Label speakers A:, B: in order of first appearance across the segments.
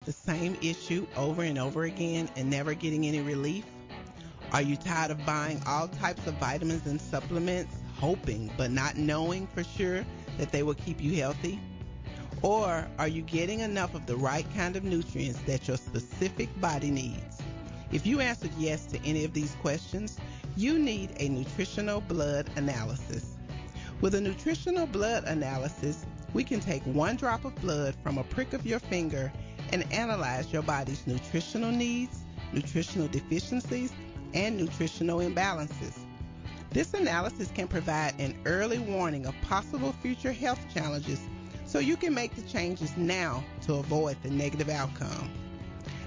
A: the same issue over and over again and never getting any relief? Are you tired of buying all types of vitamins and supplements, hoping but not knowing for sure that they will keep you healthy? Or are you getting enough of the right kind of nutrients that your specific body needs? If you answered yes to any of these questions, you need a nutritional blood analysis. With a nutritional blood analysis, we can take one drop of blood from a prick of your finger and analyze your body's nutritional needs, nutritional deficiencies, and nutritional imbalances. This analysis can provide an early warning of possible future health challenges so you can make the changes now to avoid the negative outcome.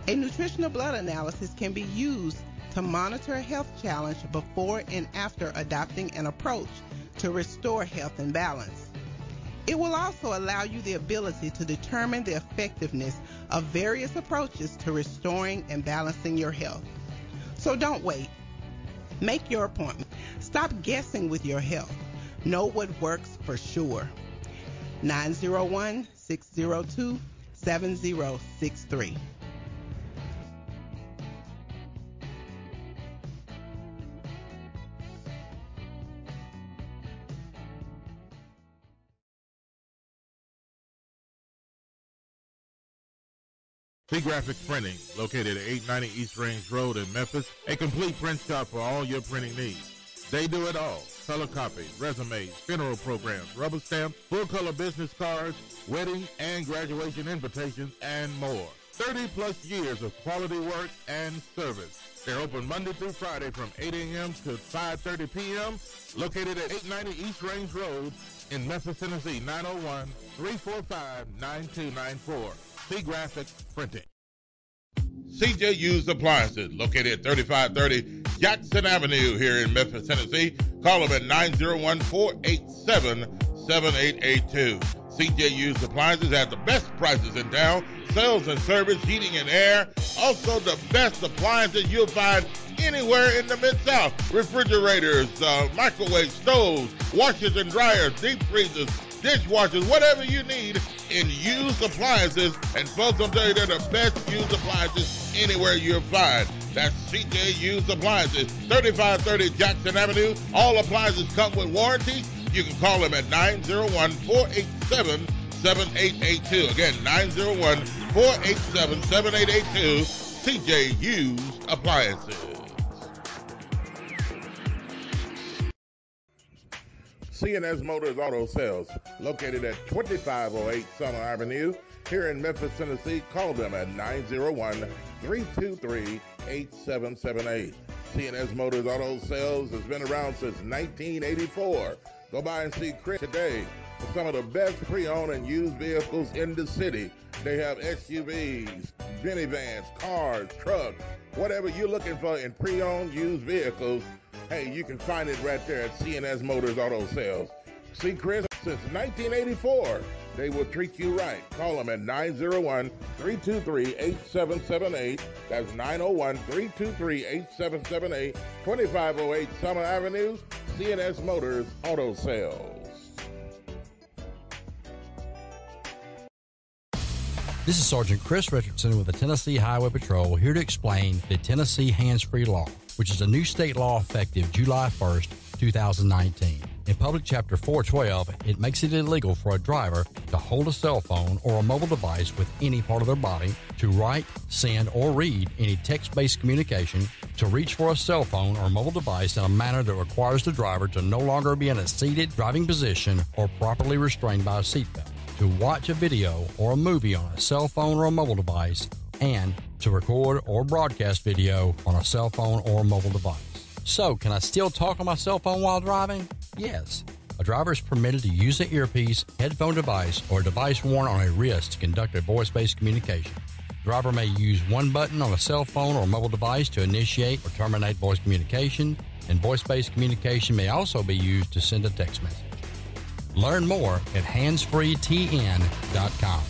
A: A nutritional blood analysis can be used to monitor a health challenge before and after adopting an approach to restore health and balance. It will also allow you the ability to determine the effectiveness of various approaches to restoring and balancing your health. So don't wait. Make your appointment. Stop guessing with your health. Know what works for sure. 901-602-7063.
B: C-Graphics Printing, located at 890 East Range Road in Memphis, a complete print shop for all your printing needs. They do it all: color copies, resumes, funeral programs, rubber stamps, full-color business cards, wedding and graduation invitations, and more. 30-plus years of quality work and service. They're open Monday through Friday from 8 a.m. to 5:30 p.m., located at 890 East Range Road in Memphis, Tennessee, 901-345-9294. C-Graphics Printing. CJ Used Appliances, located at 3530 Jackson Avenue here in Memphis, Tennessee. Call them at 901-487-7882. CJ Used Appliances has the best prices in town. Sales and service, heating and air. Also the best appliances you'll find anywhere in the Mid-South. Refrigerators, microwave stoves, washers and dryers, deep freezers, dishwashers, whatever you need in used appliances. And folks, I'll tell you, they're the best used appliances anywhere you'll find. That's CJ Used Appliances, 3530 Jackson Avenue. All appliances come with warranty. You can call them at 901-487-7882. Again, 901-487-7882. CJ Used Appliances. C&S Motors Auto Sales, located at 2508 Summer Avenue here in Memphis, Tennessee. Call them at 901-323-8778. C&S Motors Auto Sales has been around since 1984. Go by and see Chris today for some of the best pre-owned and used vehicles in the city. They have SUVs, minivans, cars, trucks, whatever you're looking for in pre-owned used vehicles. Hey, you can find it right there at C&S Motors Auto Sales. See Chris since 1984. They will treat you right. Call them at 901-323-8778. That's 901-323-8778, 2508 Summer Avenue, C&S Motors Auto Sales.
C: This is Sergeant Chris Richardson with the Tennessee Highway Patrol, here to explain the Tennessee Hands-Free Law, which is a new state law effective July 1st, 2019. In Public Chapter 412, it makes it illegal for a driver to hold a cell phone or a mobile device with any part of their body, to write, send, or read any text-based communication, to reach for a cell phone or mobile device in a manner that requires the driver to no longer be in a seated driving position or properly restrained by a seatbelt, to watch a video or a movie on a cell phone or a mobile device, and to record or broadcast video on a cell phone or mobile device. So, can I still talk on my cell phone while driving? Yes. A driver is permitted to use an earpiece, headphone device, or a device worn on a wrist to conduct a voice-based communication. The driver may use one button on a cell phone or mobile device to initiate or terminate voice communication, and voice-based communication may also be used to send a text message. Learn more at handsfreetn.com.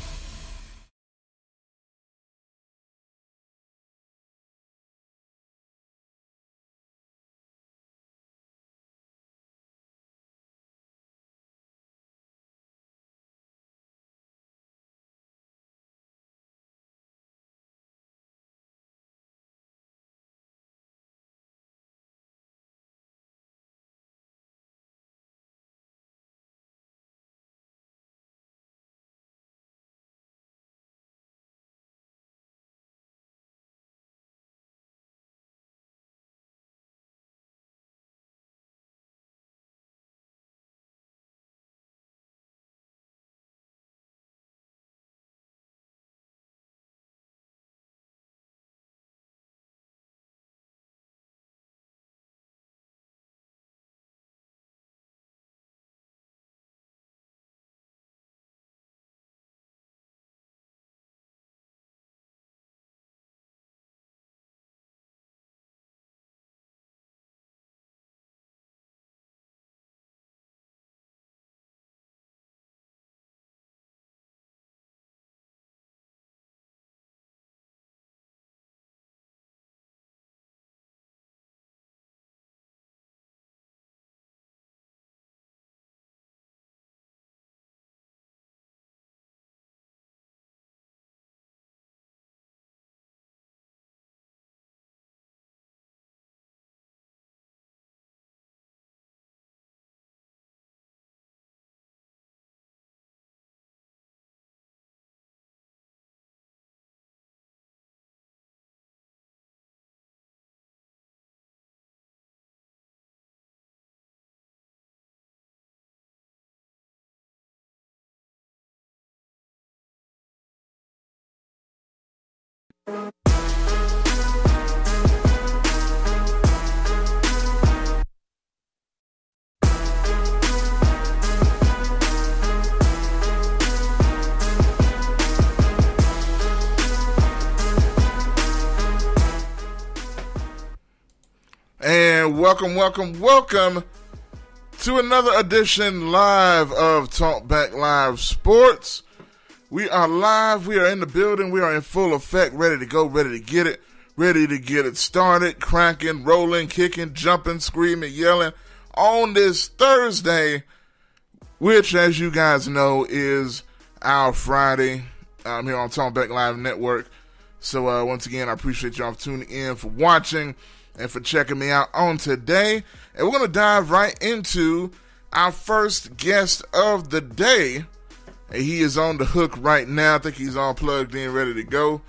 B: And welcome to another edition live of Talkback Live Sports. We are live. We are in the building. We are in full effect, ready to go, ready to get it started, cracking, rolling, kicking, jumping, screaming, yelling on this Thursday, which, as you guys know, is our Friday here on Talkback Live Network. So once again, I appreciate y'all for tuning in, for watching, and for checking me out on today. And we're going to dive right into our first guest of the day. And he is on the hook right now. I think he's all plugged in, ready to go.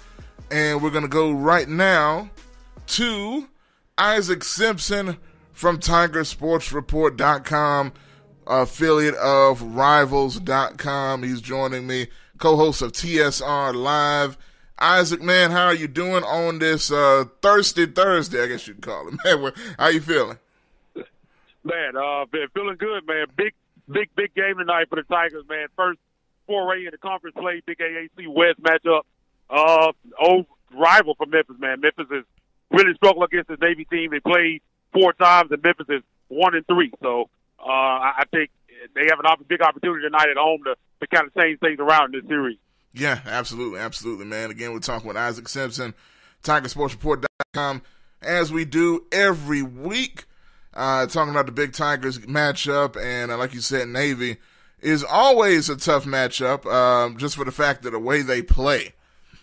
B: And we're going to go right now to Isaac Simpson from TigerSportsReport.com, affiliate of Rivals.com. He's joining me, co-host of TSR Live. Isaac, man, how are you doing on this Thirsty Thursday, I guess you'd call it, man? How you feeling?
D: Man, been feeling good, man. Big game tonight for the Tigers, man. First foray into conference play, big AAC West matchup. Old rival for Memphis, man. Memphis has really struggled against the Navy team. They played 4 times, and Memphis is 1-3. So I think they have a big opportunity tonight at home to kind of change things around in this series.
B: Yeah, absolutely, man. Again, we're talking with Isaac Simpson, TigerSportsReport.com, as we do every week, talking about the big Tigers matchup. And like you said, Navy is always a tough matchup, just for the fact that the way they play,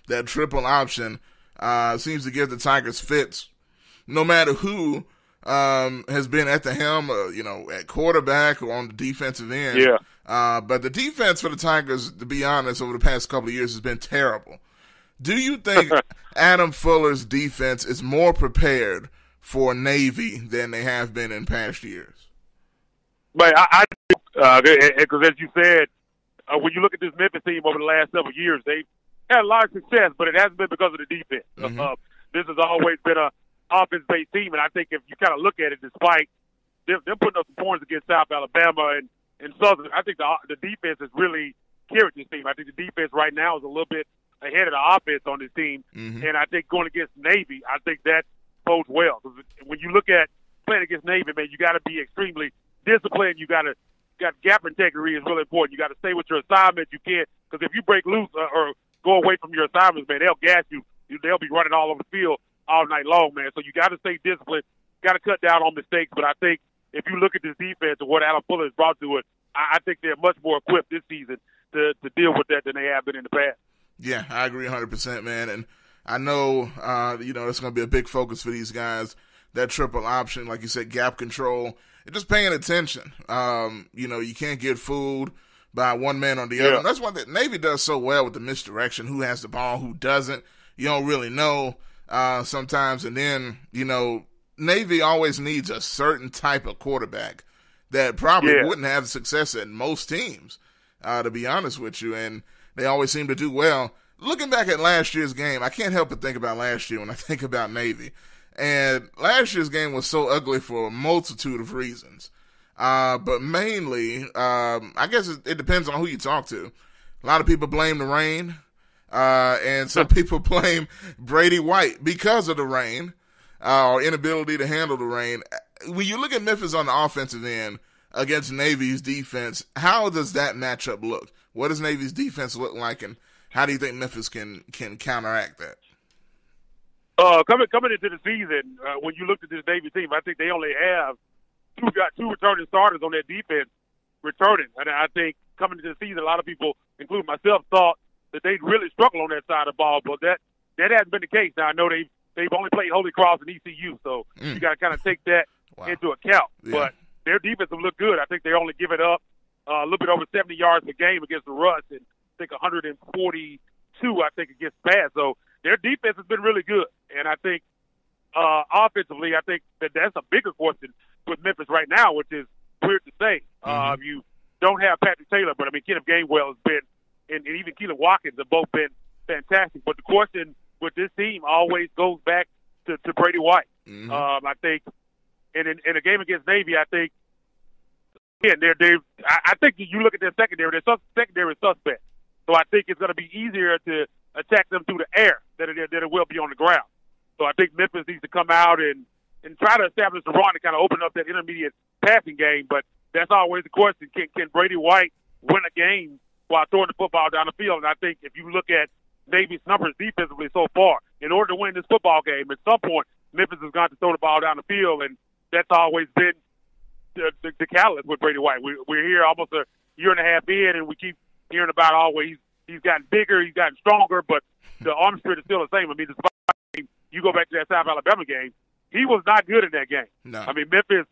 B: that triple option, seems to give the Tigers fits, no matter who has been at the helm, at quarterback or on the defensive end.
D: Yeah.
B: But the defense for the Tigers, to be honest, over the past couple of years has been terrible. Do you think Adam Fuller's defense is more prepared for Navy than they have been in past years?
D: But because as you said, when you look at this Memphis team over the last several years, they've had a lot of success, but it hasn't been because of the defense.
B: Mm-hmm.
D: This has always been a offense-based team, and I think if you kind of look at it, despite them putting up some points against South Alabama and Southern, I think the defense has really carried this team. I think the defense right now is a little bit ahead of the offense on this team,
B: mm-hmm.
D: and I think going against Navy, I think that bodes well. Because when you look at playing against Navy, man, you got to be extremely disciplined. You got gap integrity is really important. You got to stay with your assignments. You can't, because if you break loose or go away from your assignments, man, they'll gas you. They'll be running all over the field all night long, man. So you got to stay disciplined. Got to cut down on mistakes. But I think if you look at this defense and what Adam Fuller has brought to it, I think they're much more equipped this season to deal with that than they have been in the past.
B: Yeah, I agree 100%, man. And I know, it's going to be a big focus for these guys, that triple option, like you said, gap control, and just paying attention. You can't get fooled by one man on the other. And that's one that Navy does so well with the misdirection, who has the ball, who doesn't. You don't really know sometimes. And then, Navy always needs a certain type of quarterback that probably wouldn't have success at most teams, to be honest with you. And they always seem to do well. Looking back at last year's game, I can't help but think about last year when I think about Navy. And last year's game was so ugly for a multitude of reasons. But mainly, I guess it depends on who you talk to. A lot of people blame the rain. And some people blame Brady White because of the rain, or inability to handle the rain. When you look at Memphis on the offensive end against Navy's defense, how does that matchup look? What does Navy's defense look like, and how do you think Memphis can counteract that?
D: Coming into the season, when you look at this Navy team, I think they only have two returning starters on their defense returning. And I think coming into the season, a lot of people, including myself, thought that they'd really struggle on that side of the ball, but that hasn't been the case. Now, I know they've only played Holy Cross and ECU, so you got to kind of take that into account. Yeah. But their defense will look good. I think they only give it up a little bit over 70 yards per game against the rush, and I think 142, against pass. So their defense has been really good. And I think offensively, I think that's a bigger question with Memphis right now, which is weird to say. You don't have Patrick Taylor, but, Kenneth Gainwell has been, and even Keelan Watkins have both been fantastic. But the question with this team always goes back to Brady White.
B: Mm-hmm.
D: I think in a game against Navy, I think again I think you look at their secondary. Their secondary is suspect. So I think it's going to be easier to attack them through the air than it will be on the ground. So I think Memphis needs to come out and try to establish the run to kind of open up that intermediate passing game. But that's always the question: Can Brady White win a game while throwing the football down the field? And I think if you look at Navy's numbers defensively so far, in order to win this football game, at some point Memphis has got to throw the ball down the field, and that's always been the catalyst with Brady White. We're here almost a year and a half in, and we keep hearing about always he's gotten bigger, he's gotten stronger, but the arm strength is still the same. I mean, despite you go back to that South Alabama game, he was not good in that game.
B: No.
D: I mean, Memphis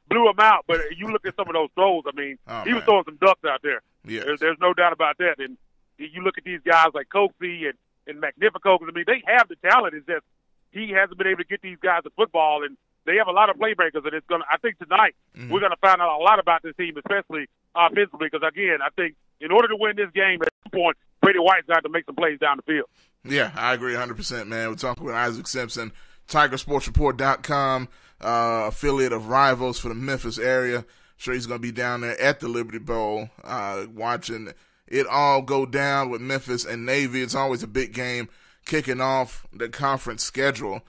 D: blew him out, but you look at some of those throws, I mean, he was throwing some ducks out there.
B: Yes.
D: There's no doubt about that. And you look at these guys like Coxie and Magnifico, I mean, they have the talent. It's just he hasn't been able to get these guys to football, and they have a lot of playmakers. And I think tonight we're going to find out a lot about this team, especially offensively, because, again, I think in order to win this game, at some point, Brady White's got to make some plays down the field.
B: Yeah, I agree 100%, man. We're talking with Isaac Simpson, TigerSportsReport.com, affiliate of Rivals for the Memphis area. Sure, he's going to be down there at the Liberty Bowl watching it all go down with Memphis and Navy. It's always a big game kicking off the conference schedule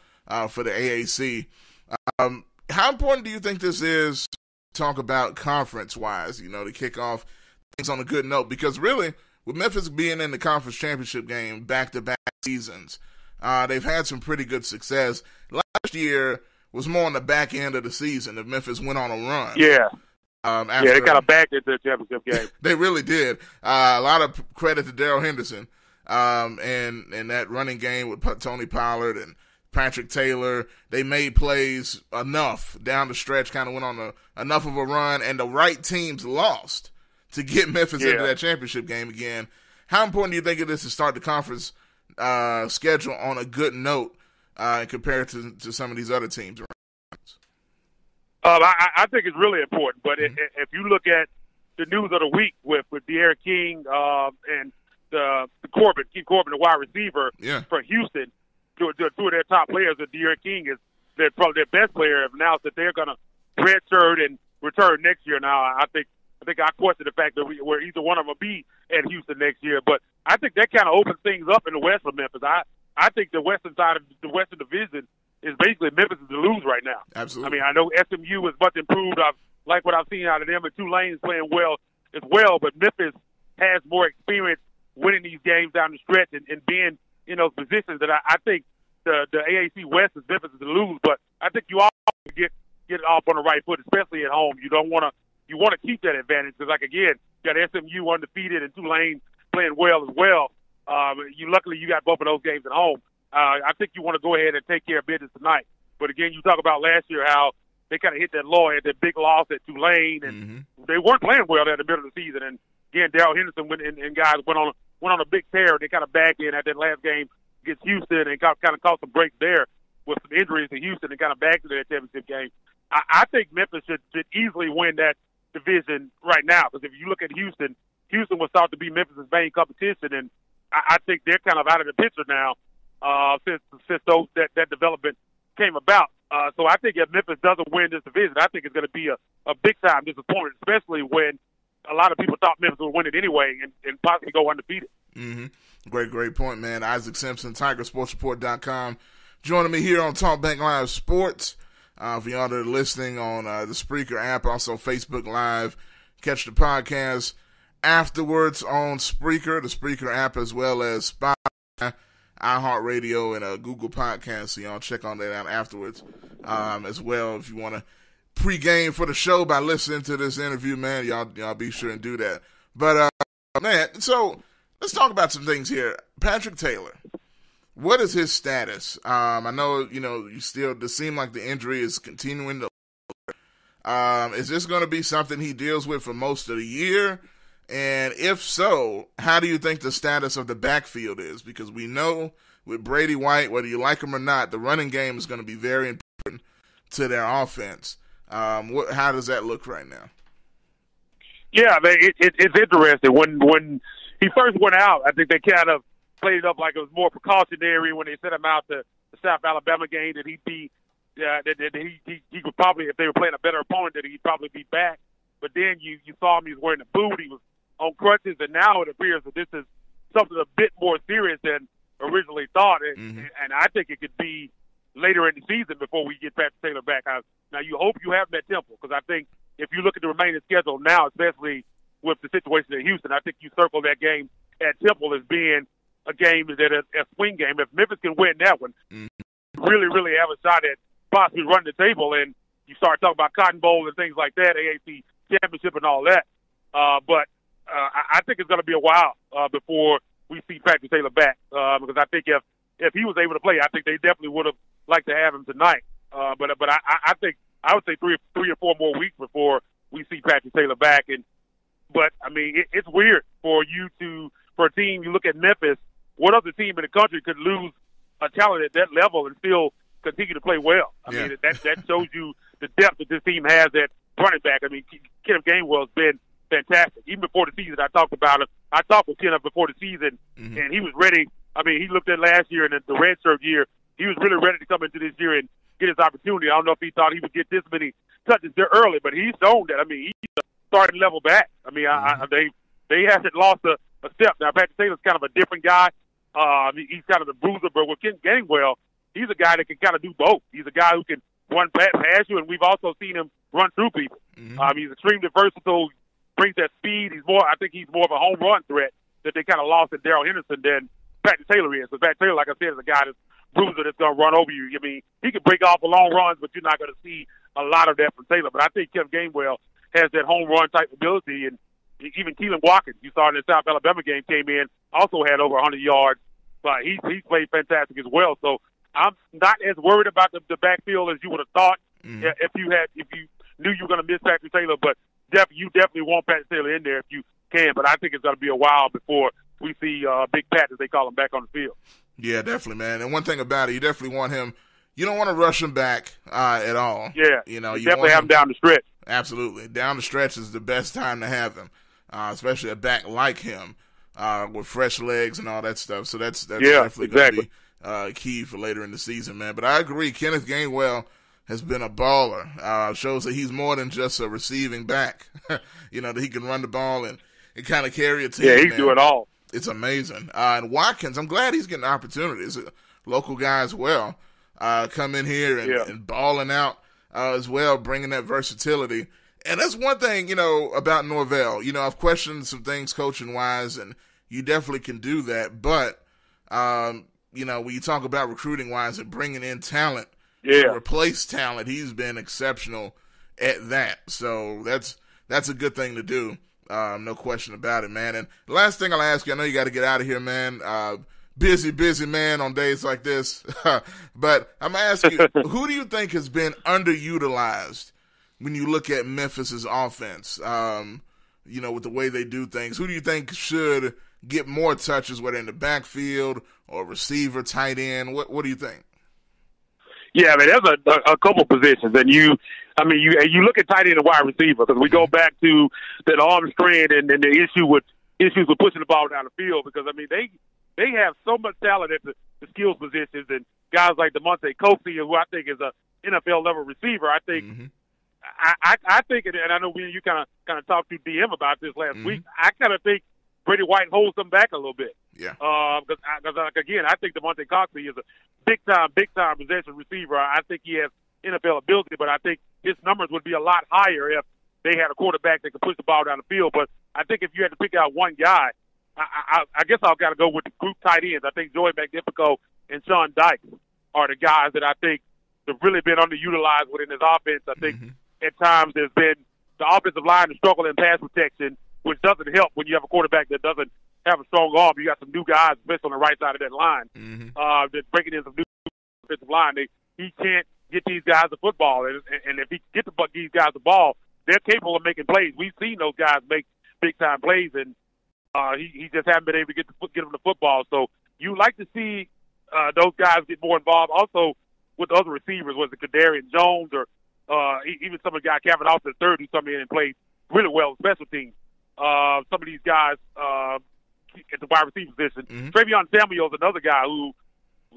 B: for the AAC. How important do you think this is to talk about conference-wise, to kick off things on a good note? Because really, with Memphis being in the conference championship game back-to-back seasons, they've had some pretty good success. Last year was more on the back end of the season that Memphis went on a run.
D: Yeah. They kind of backed into the championship game.
B: They really did. A lot of credit to Darrell Henderson and that running game with Tony Pollard and Patrick Taylor. They made plays enough down the stretch, kind of went on enough of a run, and the right teams lost to get Memphis into that championship game again. How important do you think it is to start the conference schedule on a good note compared to some of these other teams around?
D: I think it's really important, but if you look at the news of the week with De'Aaron King and Keith Corbin, the wide receiver for Houston, two of their top players, De'Aaron King is probably their best player, have announced that they're going to redshirt and return next year. Now, I think I question the fact that where either one of them will be at Houston next year, but I think that kind of opens things up in the West for Memphis. I think the western side of the Western Division is basically Memphis is to lose right now.
B: Absolutely.
D: I mean, I know SMU is much improved. I like what I've seen out of them, and Tulane's playing well as well, but Memphis has more experience winning these games down the stretch and being in those positions that I think the AAC West is Memphis is to lose, but I think you all get it off on the right foot, especially at home. You want to keep that advantage because, like, again, you got SMU undefeated and Tulane playing well as well. Luckily you got both of those games at home. I think you want to go ahead and take care of business tonight. But again, you talk about last year how they kind of hit that low at that big loss at Tulane, and they weren't playing well at the middle of the season. And again, Darrell Henderson and guys went on a big tear. They kind of backed in at that last game against Houston and kind of caught some breaks there with some injuries to Houston and kind of backed into that championship game. I think Memphis should easily win that division right now because if you look at Houston was thought to be Memphis' main competition, and I think they're kind of out of the picture now since that development came about. So I think if Memphis doesn't win this division, I think it's going to be a big-time disappointment, especially when a lot of people thought Memphis would win it anyway and possibly go undefeated.
B: Mm-hmm. Great point, man. Isaac Simpson, TigerSportsReport.com, joining me here on TalkBank Live Sports. For y'all that are listening on the Spreaker app, also Facebook Live, catch the podcast afterwards on Spreaker, the Spreaker app, as well as Spotify, iHeartRadio, and Google Podcasts. So y'all check on that out afterwards as well. If you want to pregame for the show by listening to this interview, man, y'all be sure and do that. But, man, so let's talk about some things here. Patrick Taylor. What is his status? I know, you still, it seems like the injury is continuing to. Is this going to be something he deals with for most of the year? And if so, how do you think the status of the backfield is? Because we know with Brady White, whether you like him or not, the running game is going to be very important to their offense. How does that look right now?
D: Yeah, it's interesting. When he first went out, I think they kind of played it up like it was more precautionary when they sent him out to the South Alabama game that he'd be that he would probably, if they were playing a better opponent, that he'd probably be back. But then you saw him, he was wearing a boot, he was on crutches, and now it appears that this is something a bit more serious than originally thought. And I think it could be later in the season before we get Patrick Taylor back. Now, you hope you have him at Temple, because I think if you look at the remaining schedule now, especially with the situation in Houston, I think you circle that game at Temple as being a game that a swing game. If Memphis can win that one, really, really have a shot at possibly running the table. And you start talking about Cotton Bowl and things like that, AAC Championship and all that. But I think it's going to be a while before we see Patrick Taylor back, because I think if he was able to play, I think they definitely would have liked to have him tonight. But I think I would say three or four more weeks before we see Patrick Taylor back. But I mean, it's weird for a team. You look at Memphis. What other team in the country could lose a talent at that level and still continue to play well? I mean, that shows you the depth that this team has at running back. I mean, Kenneth Gainwell's been fantastic. Even before the season, I talked about him. I talked with Kenneth before the season, and he was ready. I mean, he looked at last year and the redshirt year. He was really ready to come into this year and get his opportunity. I don't know if he thought he would get this many touches there early, but he's shown that. I mean, he's a starting level back. I mean, they haven't lost a step. Now, Patrick Taylor's kind of a different guy. He's kind of the bruiser, but with Ken Gainwell, he's a guy that can kind of do both. He's a guy who can run past you, and we've also seen him run through people. He's extremely versatile, brings that speed. I think he's more of a home run threat that they kind of lost at Darrell Henderson than Patrick Taylor is. So Patrick Taylor, like I said, is a guy that's bruiser that's going to run over you. I mean, he can break off for long runs, but you're not going to see a lot of that from Taylor. But I think Kevin Gainwell has that home run type ability, and even Keelan Watkins, you saw in the South Alabama game, came in, also had over 100 yards, but he's played fantastic as well. So I'm not as worried about the backfield as you would have thought if you knew you were going to miss Patrick Taylor. But you definitely want Patrick Taylor in there if you can. But I think it's going to be a while before we see Big Pat, as they call him, back on the field.
E: Yeah, definitely, man. And one thing about it, you definitely want him. You don't want to rush him back at all.
D: Yeah,
E: you
D: definitely have him down the stretch.
E: Absolutely, down the stretch is the best time to have him, especially a back like him with fresh legs and all that stuff. So that's definitely going to be key for later in the season, man. But I agree, Kenneth Gainwell has been a baller. Shows that he's more than just a receiving back. That he can run the ball and kind of carry a team.
D: Yeah, he's doing it all.
E: It's amazing. And Watkins, I'm glad he's getting opportunities. A local guy as well. Come in here and balling out as well, bringing that versatility. And that's one thing, about Norvell. I've questioned some things coaching-wise, and you definitely can do that. But, when you talk about recruiting-wise and bringing in talent to replace talent, he's been exceptional at that. So that's a good thing to do. No question about it, man. And the last thing I'll ask you, I know you got to get out of here, man. Busy man on days like this. But I'm going to ask you, who do you think has been underutilized when you look at Memphis's offense? With the way they do things, who do you think should get more touches, whether in the backfield or receiver, tight end? What do you think?
D: Yeah, I mean, there's a couple positions, and you look at tight end and wide receiver, because we go back to that arm strength and the issues with pushing the ball down the field, because I mean they have so much talent at the skills positions, and guys like DeMonte Coxie, who I think is a NFL level receiver. I think I think, and I know you kind of talked to DM about this last week. I kind of think Brady White holds them back a little bit.
E: Yeah.
D: Because again, I think DeMonte Coxie is a big time possession receiver. I think he has NFL ability, but I think his numbers would be a lot higher if they had a quarterback that could push the ball down the field. But I think if you had to pick out one guy, I guess I've got to go with the group tight ends. I think Joey Magnifico and Sean Dykes are the guys that I think have really been underutilized within his offense. I think at times there's been the offensive line to struggle in pass protection, which doesn't help when you have a quarterback that doesn't have a strong arm. You got some new guys, especially on the right side of that line, that's breaking in some new offensive line. He can't get these guys the football, and if he can get these guys the ball, they're capable of making plays. We've seen those guys make big time plays, and he just hasn't been able to get them the football. So you like to see those guys get more involved. Also with the other receivers, was it Kadarian Jones or even some of the guys, Kevin Austin III, who come in and played really well with special teams. Some of these guys, at the wide receiver position. Travion Samuel is another guy who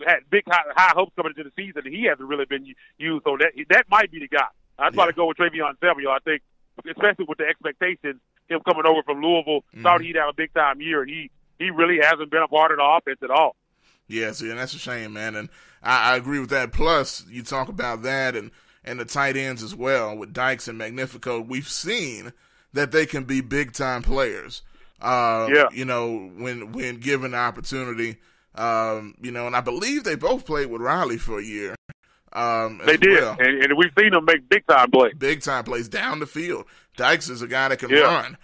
D: had big high hopes coming into the season, and he hasn't really been used. So that might be the guy. I'd probably go with Travion Samuel. I think, especially with the expectations, him coming over from Louisville, thought he'd have a big time year, and he really hasn't been a part of the offense at all.
E: Yeah, see, and that's a shame, man. And I agree with that. Plus, you talk about that and the tight ends as well with Dykes and Magnifico. We've seen that they can be big time players. You know, when given the opportunity. You know, and I believe they both played with Riley for a year.
D: They did, well. and we've seen them make big time plays.
E: Big time plays down the field. Dykes is a guy that can run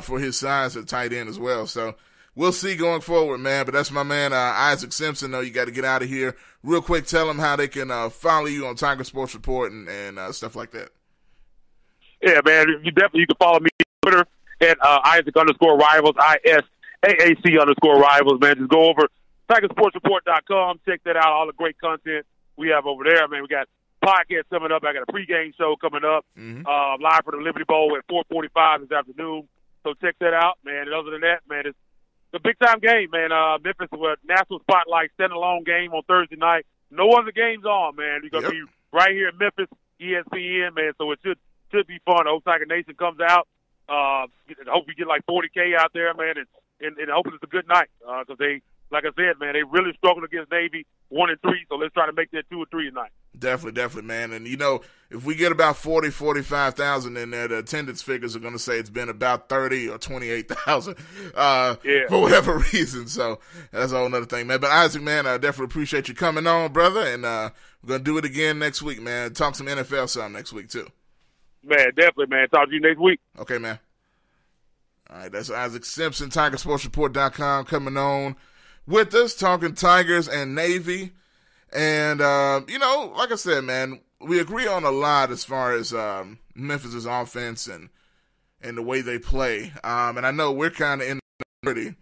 E: for his size at tight end as well. So we'll see going forward, man. But that's my man, Isaac Simpson. Though you got to get out of here real quick. Tell them how they can follow you on Tiger Sports Report and stuff like that.
D: Yeah, man. You can follow me on Twitter at Isaac_Rivals, ISAAC_Rivals. Man, just go over TigerSportsReport.com. Check that out. All the great content we have over there, man. We got podcasts coming up. I got a pregame show coming up, live for the Liberty Bowl at 4:45 this afternoon. So check that out, man. And other than that, man, it's a big-time game, man. Memphis with national spotlight, standalone game on Thursday night. No other games on, man. You're going to be right here in Memphis, ESPN, man. So it should be fun. The whole Tiger Nation comes out. I hope we get like 40K out there, man, and I hope it's a good night because they, like I said, man, they really struggled against Navy 1-3, so let's try to make that 2 or 3 tonight.
E: Definitely, man. And, you know, if we get about 45,000 in there, the attendance figures are going to say it's been about 30 or 28,000 for whatever reason. So that's a whole other thing, man. But, Isaac, man, I definitely appreciate you coming on, brother, and we're going to do it again next week, man. Talk some NFL some next week, too.
D: Man, definitely, man. Talk to you next week.
E: Okay, man. All right, that's Isaac Simpson, TigerSportsReport.com, coming on with us, talking Tigers and Navy. And, you know, like I said, man, we agree on a lot as far as Memphis' offense and the way they play. And I know we're kind of in the minority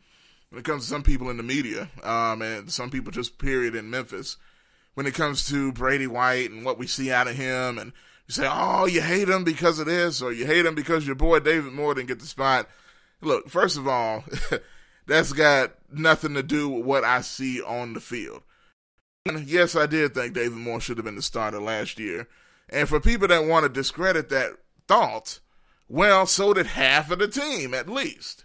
E: when it comes to some people in the media, and some people just period in Memphis, when it comes to Brady White and what we see out of him. And you say, oh, you hate him because of this, or you hate him because your boy David Moore didn't get the spot. Look, first of all, that's got nothing to do with what I see on the field. And yes, I did think David Moore should have been the starter last year. And for people that want to discredit that thought, well, so did half of the team at least.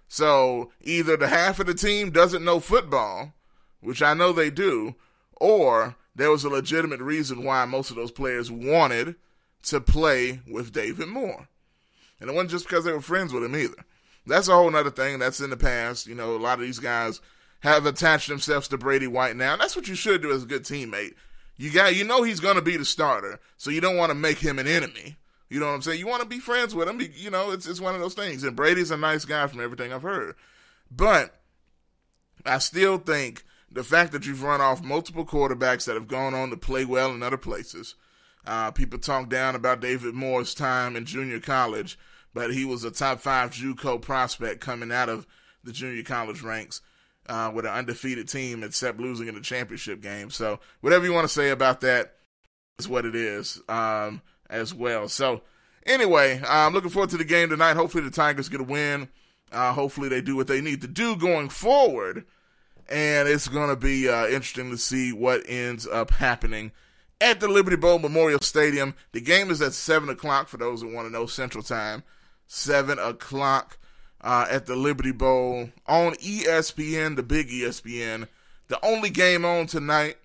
E: So either the half of the team doesn't know football, which I know they do, or there was a legitimate reason why most of those players wanted to play with David Moore. And it wasn't just because they were friends with him either. That's a whole other thing. That's in the past. You know, a lot of these guys have attached themselves to Brady White now. And that's what you should do as a good teammate. You know he's going to be the starter, so you don't want to make him an enemy. You know what I'm saying? You want to be friends with him. You know, it's one of those things. And Brady's a nice guy from everything I've heard. But I still think the fact that you've run off multiple quarterbacks that have gone on to play well in other places. People talk down about David Moore's time in junior college, but he was a top 5 JUCO prospect coming out of the junior college ranks with an undefeated team except losing in the championship game. So whatever you want to say about that is what it is as well. So anyway, I'm looking forward to the game tonight. Hopefully the Tigers get a win. Hopefully they do what they need to do going forward. And it's going to be interesting to see what ends up happening at the Liberty Bowl Memorial Stadium. The game is at 7 o'clock for those that want to know Central Time. 7 o'clock at the Liberty Bowl on ESPN, the big ESPN. The only game on tonight.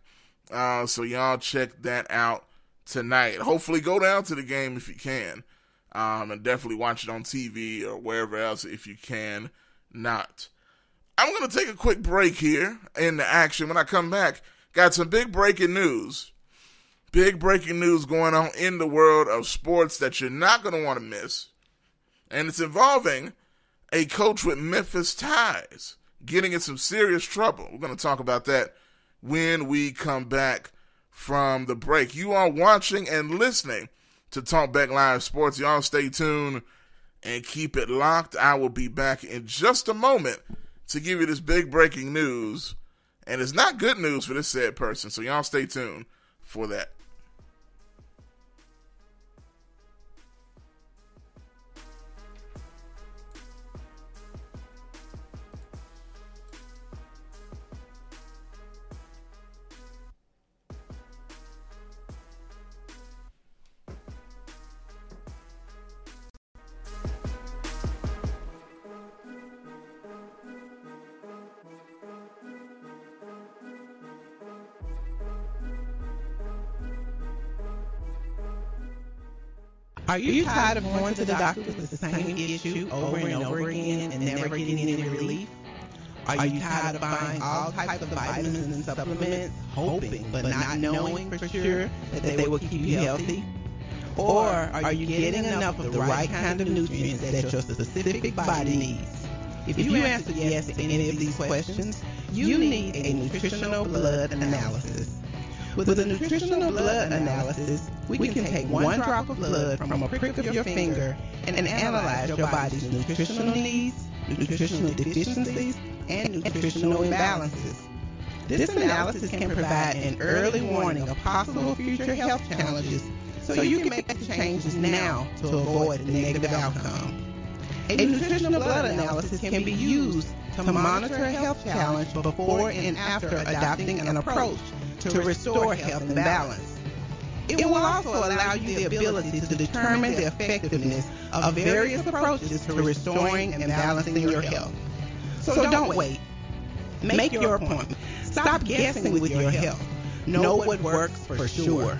E: So y'all check that out tonight. Hopefully go down to the game if you can. And definitely watch it on TV or wherever else if you can not. I'm going to take a quick break here in the action. When I come back, got some big breaking news. Big breaking news going on in the world of sports that you're not going to want to miss. And it's involving a coach with Memphis ties getting in some serious trouble. We're going to talk about that when we come back from the break. You are watching and listening to Talkback Live Sports. Y'all stay tuned and keep it locked. I will be back in just a moment to give you this big breaking news. And it's not good news for this said person, so y'all stay tuned for that.
A: Are you tired of going to the doctor with the same issue over and over again and never getting any relief? Are you tired of buying all types of vitamins and supplements, hoping but not knowing for sure that they will keep you healthy? Or are you getting enough of the right kind of nutrients that your specific body needs? If you answer yes to any of these questions, you need a nutritional blood analysis. With a nutritional blood analysis, we can take one drop of blood from a prick of your finger and analyze your body's nutritional needs, nutritional deficiencies, and nutritional imbalances. This analysis can provide an early warning of possible future health challenges so you can make the changes now to avoid the negative outcome. A nutritional blood analysis can be used to monitor a health challenge before and after adopting an approach to restore health and balance. It will also allow you the ability to determine the effectiveness of various approaches to restoring and balancing your health. So don't wait. Make your appointment. Stop guessing with your health. Know what works for sure.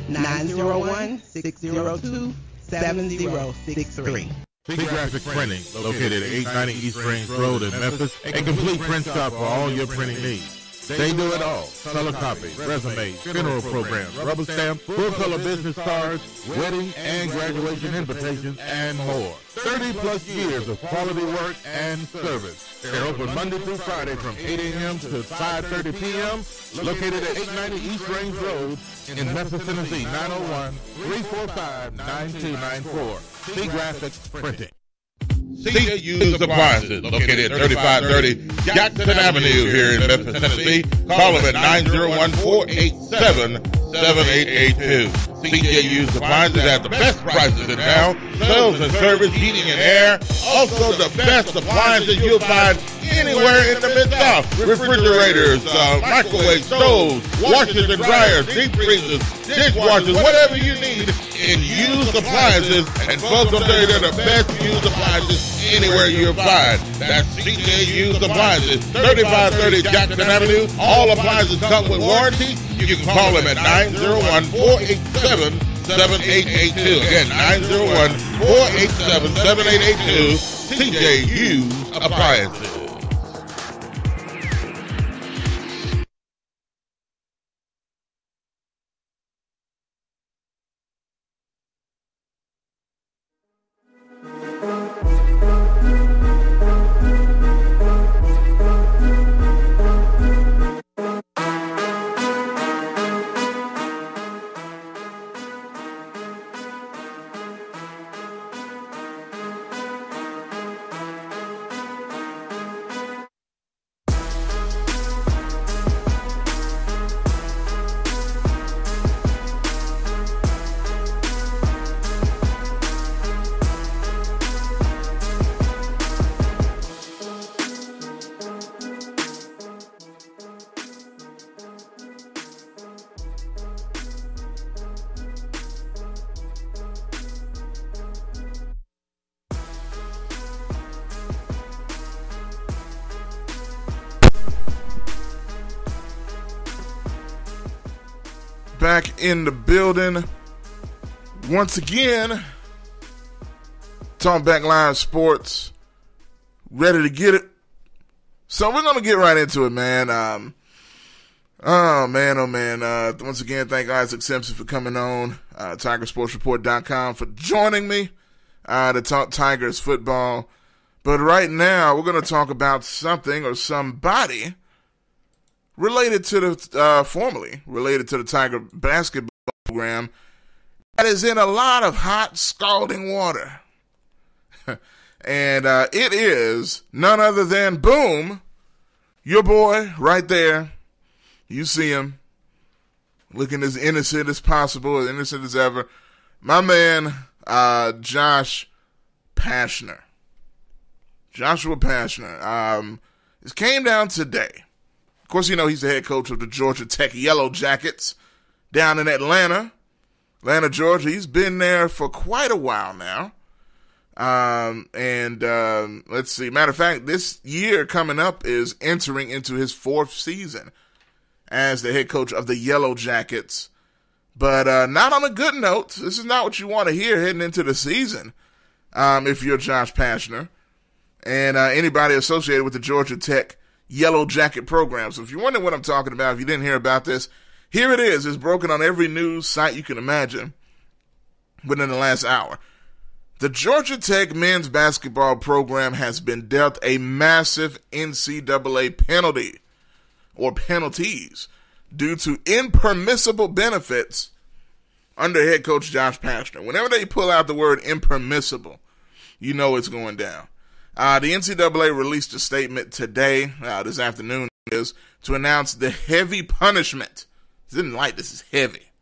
A: 901-602-7063.
B: Graphic Printing, located at 890 East Range Road in Memphis, a complete print shop for all your printing needs. They do it all: color copies, resumes, funeral programs, rubber stamps, full-color business cards, wedding and graduation invitations, and more. 30-plus years of quality work and service. They're open Monday through Friday from 8 a.m. to 5:30 p.m., located at 890 East Range Road in Memphis, Tennessee, 901-345-9294. C Graphics Printing. CJ Used Appliances, located at 3530 Jackson Avenue here in Memphis, Tennessee. Call them at 901-487-7882. CJ Used Appliances has the best prices in town, sales and service, heating and air. Also the best appliances you'll find anywhere in the Mid-South. Refrigerators, microwave stoves, washers and dryers, deep freezers, dishwashers, whatever you need in used appliances. And folks will tell you they're the best used appliances anywhere you'll find. That's CJ Used Appliances, 3530 Jackson Avenue. All appliances come with warranty. You can call them at 901-487-7882. Again, 901-487-7882. CJ Used Appliances.
E: Back in the building once again. Talk Back Live Sports, ready to get it. So we're gonna get right into it, man. Oh man. Once again, thank Isaac Simpson for coming on. TigerSportsReport.com for joining me to talk Tigers football. But right now, we're gonna talk about something or somebody related to the formerly related to the Tiger basketball program that is in a lot of hot, scalding water. And it is none other than, boom, your boy right there. You see him looking as innocent as possible, as innocent as ever. My man, Josh Pastner. Joshua Pastner. This came down today. Of course, you know, he's the head coach of the Georgia Tech Yellow Jackets down in Atlanta, Georgia. He's been there for quite a while now. Let's see. Matter of fact, this year coming up is entering into his 4th season as the head coach of the Yellow Jackets But not on a good note. This is not what you want to hear heading into the season if you're Josh Pastner and anybody associated with the Georgia Tech Yellow Jacket program. So if you're wondering what I'm talking about, if you didn't hear about this, here it is. It's broken on every news site you can imagine within the last hour. The Georgia Tech men's basketball program has been dealt a massive NCAA penalty or penalties due to impermissible benefits under head coach Josh Pastner. Whenever they pull out the word impermissible, you know it's going down. The NCAA released a statement today, this afternoon, to announce the heavy punishment. This isn't light, this is heavy.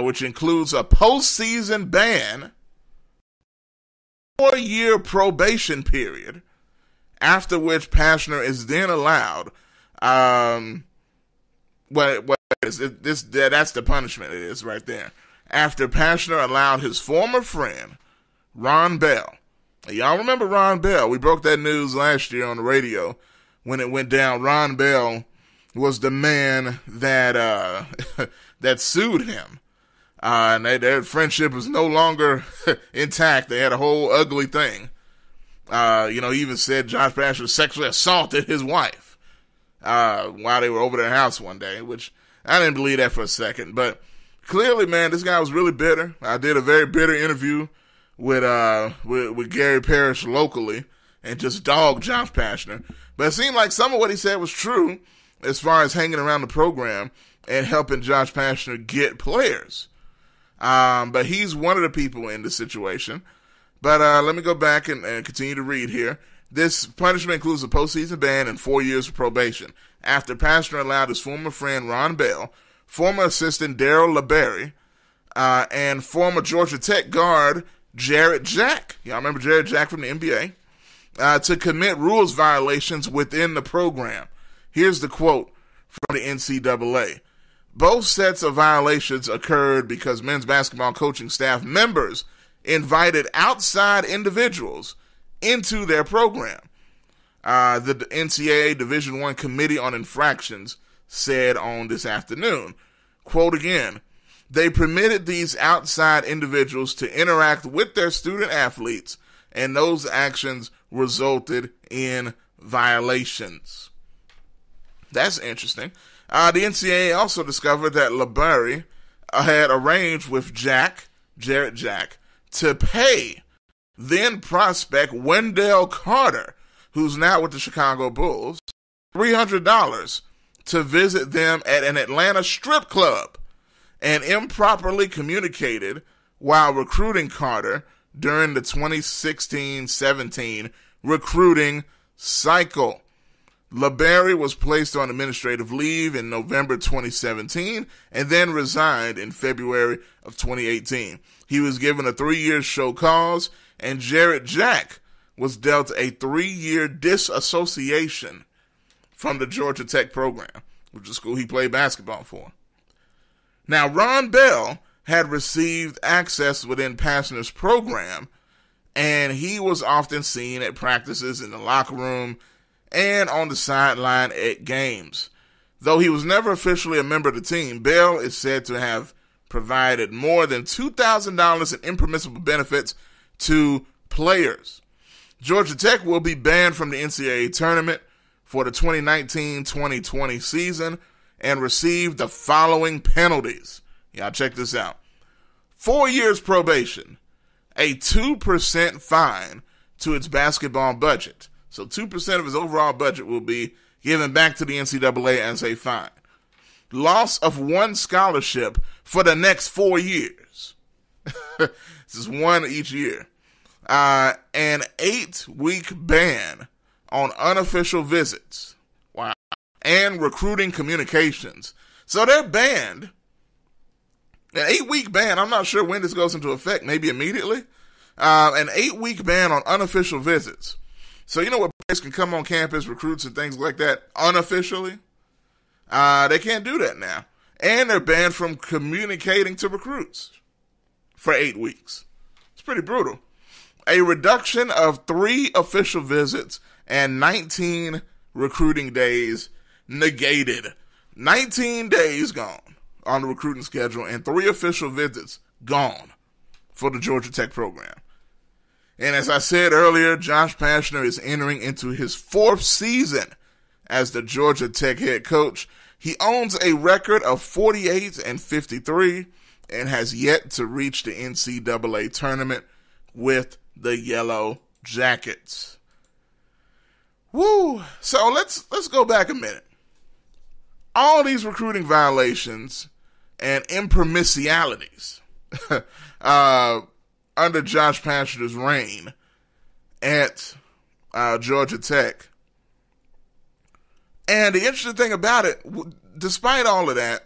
E: Which includes a postseason ban, 4-year probation period, after which Pastner is then allowed. That's the punishment it is right there. After Pastner allowed his former friend, Ron Bell. Y'all remember Ron Bell? We broke that news last year on the radio when it went down. Ron Bell was the man that that sued him. And their friendship was no longer intact. They had a whole ugly thing. He even said Josh Pastner sexually assaulted his wife while they were over their house one day, which I didn't believe that for a second. But clearly, man, this guy was really bitter. I did a very bitter interview with Gary Parrish locally and just dogged Josh Pastner. But it seemed like some of what he said was true as far as hanging around the program and helping Josh Pastner get players. But he's one of the people in this situation. But let me go back and continue to read here. This punishment includes a postseason ban and 4 years of probation. After Pastner allowed his former friend Ron Bell, former assistant Daryl LeBerry, and former Georgia Tech guard Jarrett Jack, y'all remember Jarrett Jack from the NBA, to commit rules violations within the program. Here's the quote from the NCAA. Both sets of violations occurred because men's basketball coaching staff members invited outside individuals into their program. The NCAA Division I Committee on Infractions said on this afternoon, quote again, they permitted these outside individuals to interact with their student athletes, and those actions resulted in violations. That's interesting. The NCAA also discovered that LeBerry had arranged with Jarrett Jack, to pay then prospect Wendell Carter, who's now with the Chicago Bulls, $300 to visit them at an Atlanta strip club, and improperly communicated while recruiting Carter during the 2016-17 recruiting cycle. LeBerry was placed on administrative leave in November 2017 and then resigned in February of 2018. He was given a 3-year show cause, and Jarrett Jack was dealt a 3-year disassociation from the Georgia Tech program, which is the school he played basketball for. Now, Ron Bell had received access within Pastner's program, and he was often seen at practices, in the locker room, and on the sideline at games. Though he was never officially a member of the team, Bell is said to have provided more than $2,000 in impermissible benefits to players. Georgia Tech will be banned from the NCAA tournament for the 2019-2020 season and receive the following penalties. Y'all check this out. 4 years probation, a 2% fine to its basketball budget. So 2% of his overall budget will be given back to the NCAA as a fine. Loss of 1 scholarship for the next 4 years. This is 1 each year. An 8-week ban on unofficial visits. Wow. And recruiting communications. So they're banned. An 8-week ban. I'm not sure when this goes into effect. Maybe immediately. An 8-week ban on unofficial visits. So you know what players can come on campus, recruits and things like that unofficially? They can't do that now. And they're banned from communicating to recruits for 8 weeks. It's pretty brutal. A reduction of 3 official visits and 19 recruiting days negated. 19 days gone. on the recruiting schedule and 3 official visits gone for the Georgia Tech program. And as I said earlier, Josh Pastner is entering into his 4th season as the Georgia Tech head coach. He owns a record of 48-53 and has yet to reach the NCAA tournament with the Yellow Jackets. Woo! So let's go back a minute. All these recruiting violations and impermissialities under Josh Pastner's reign at Georgia Tech. And the interesting thing about it, despite all of that,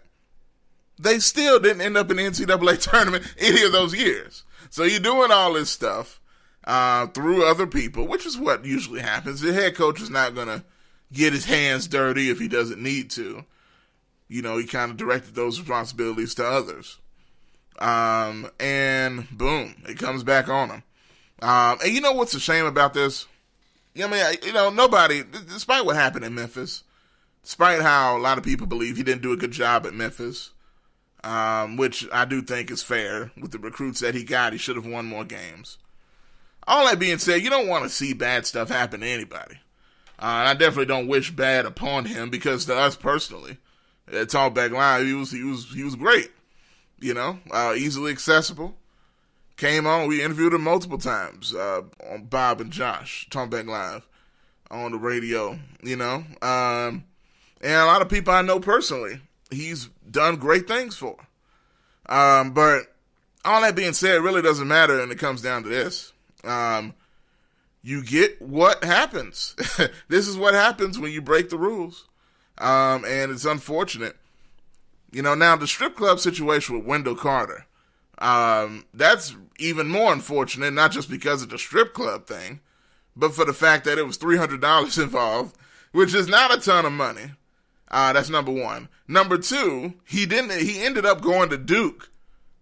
E: they still didn't end up in the NCAA tournament any of those years. So you're doing all this stuff through other people, which is what usually happens. The head coach is not going to get his hands dirty if he doesn't need to. You know, he kind of directed those responsibilities to others. And boom, it comes back on him. And you know what's a shame about this? I mean, nobody, despite what happened in Memphis, despite how a lot of people believe he didn't do a good job at Memphis, which I do think is fair with the recruits that he got, he should have won more games. All that being said, you don't want to see bad stuff happen to anybody. And I definitely don't wish bad upon him, because to us personally, at Talkback Live, he was great. You know, easily accessible. Came on, we interviewed him multiple times on Bob and Josh, Talkback Live, on the radio, you know. And a lot of people I know personally, he's done great things for. But all that being said, it really doesn't matter, and it comes down to this. You get what happens. This is what happens when you break the rules. And it's unfortunate. You know, now the strip club situation with Wendell Carter, that's even more unfortunate, not just because of the strip club thing, but for the fact that it was $300 involved, which is not a ton of money. That's number one. Number two, he ended up going to Duke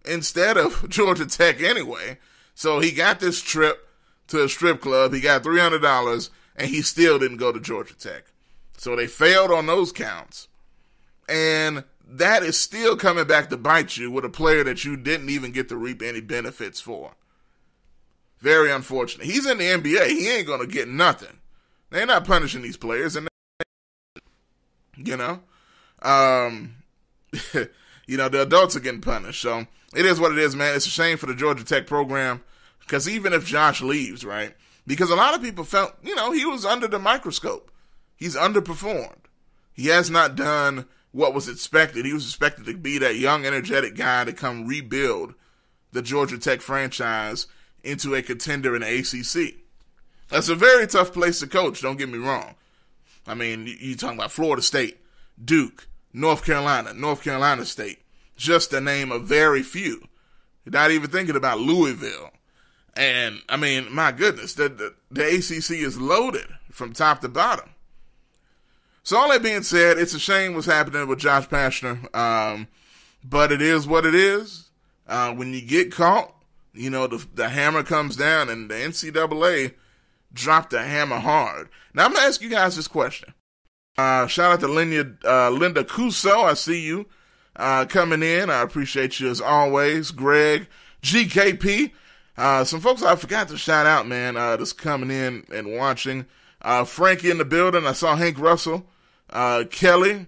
E: instead of Georgia Tech anyway. So he got this trip to a strip club, he got $300, and he still didn't go to Georgia Tech. So they failed on those counts. And that is still coming back to bite you with a player that you didn't even get to reap any benefits for. Very unfortunate. He's in the NBA. He ain't going to get nothing. They're not punishing these players. And you know, you know, the adults are getting punished. So it is what it is, man. It's a shame for the Georgia Tech program, because even if Josh leaves, right, because a lot of people felt, you know, he was under the microscope. He's underperformed. He has not done what was expected. He was expected to be that young, energetic guy to come rebuild the Georgia Tech franchise into a contender in the ACC. That's a very tough place to coach, don't get me wrong. I mean, you're talking about Florida State, Duke, North Carolina State, just to name a very few. You're not even thinking about Louisville. And, I mean, my goodness, the ACC is loaded from top to bottom. So all that being said, it's a shame what's happening with Josh Pastner, but it is what it is. When you get caught, you know, the hammer comes down, and the NCAA dropped the hammer hard. Now, I'm going to ask you guys this question. Shout out to Linda Cuso. I see you coming in. I appreciate you as always. Greg, GKP. Some folks I forgot to shout out, man, that's coming in and watching. Frankie in the building. I saw Hank Russell, Kelly,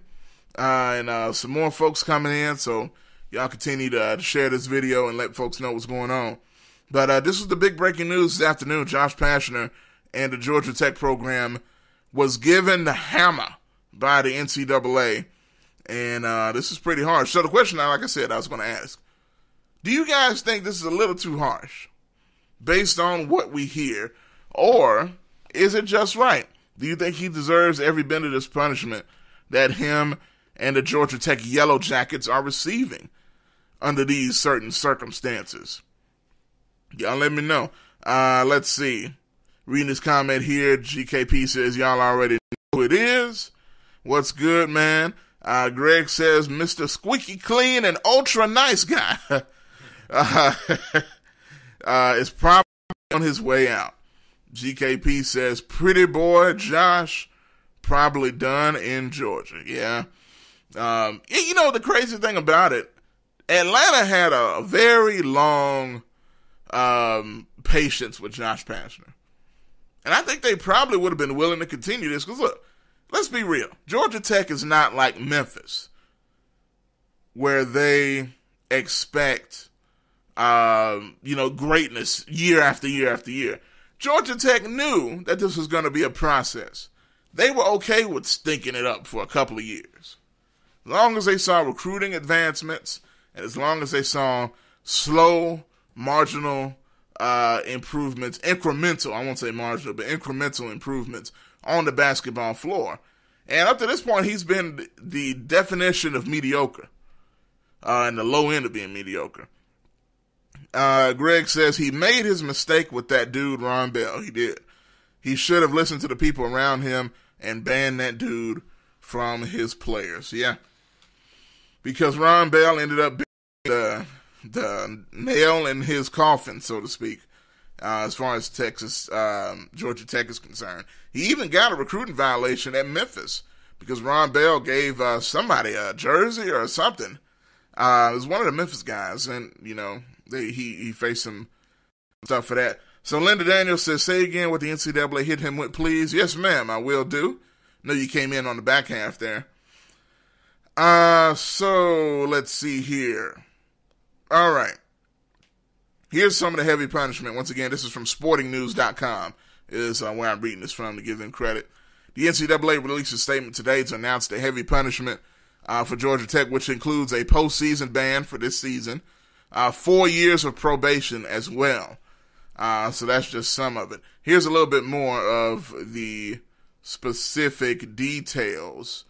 E: and some more folks coming in. So y'all continue to share this video and let folks know what's going on. But this is the big breaking news this afternoon. Josh Pastner and the Georgia Tech program was given the hammer by the NCAA. And this is pretty harsh. So the question, like I said, I was going to ask, do you guys think this is a little too harsh based on what we hear? Or is it just right? Do you think he deserves every bit of this punishment that him and the Georgia Tech Yellow Jackets are receiving under these certain circumstances? Y'all let me know. Let's see. Reading this comment here, GKP says, y'all already know who it is. What's good, man? Greg says, Mr. Squeaky Clean and Ultra Nice Guy is probably on his way out. GKP says, pretty boy Josh probably done in Georgia. Yeah. The crazy thing about it, Atlanta had a very long patience with Josh Pastner. And I think they probably would have been willing to continue this. Because look, let's be real. Georgia Tech is not like Memphis, where they expect, greatness year after year after year. Georgia Tech knew that this was going to be a process. They were okay with stinking it up for a couple of years. As long as they saw recruiting advancements, and as long as they saw slow, marginal improvements, incremental, I won't say marginal, but incremental improvements on the basketball floor. And up to this point, he's been the definition of mediocre, and the low end of being mediocre. Greg says he made his mistake with that dude, Ron Bell. He did. He should have listened to the people around him and banned that dude from his players. Yeah. Because Ron Bell ended up being the nail in his coffin, so to speak, as far as Georgia Tech is concerned. He even got a recruiting violation at Memphis because Ron Bell gave somebody a jersey or something. It was one of the Memphis guys, and, he faced some stuff for that. So Linda Daniels says, say again what the NCAA hit him with, please. Yes, ma'am, I will do. No, you came in on the back half there. So let's see here. All right. Here's some of the heavy punishment. Once again, this is from sportingnews.com is where I'm reading this from to give them credit. The NCAA released a statement today to announce the heavy punishment for Georgia Tech, which includes a postseason ban for this season, 4 years of probation as well. So that's just some of it. Here's a little bit more of the specific details.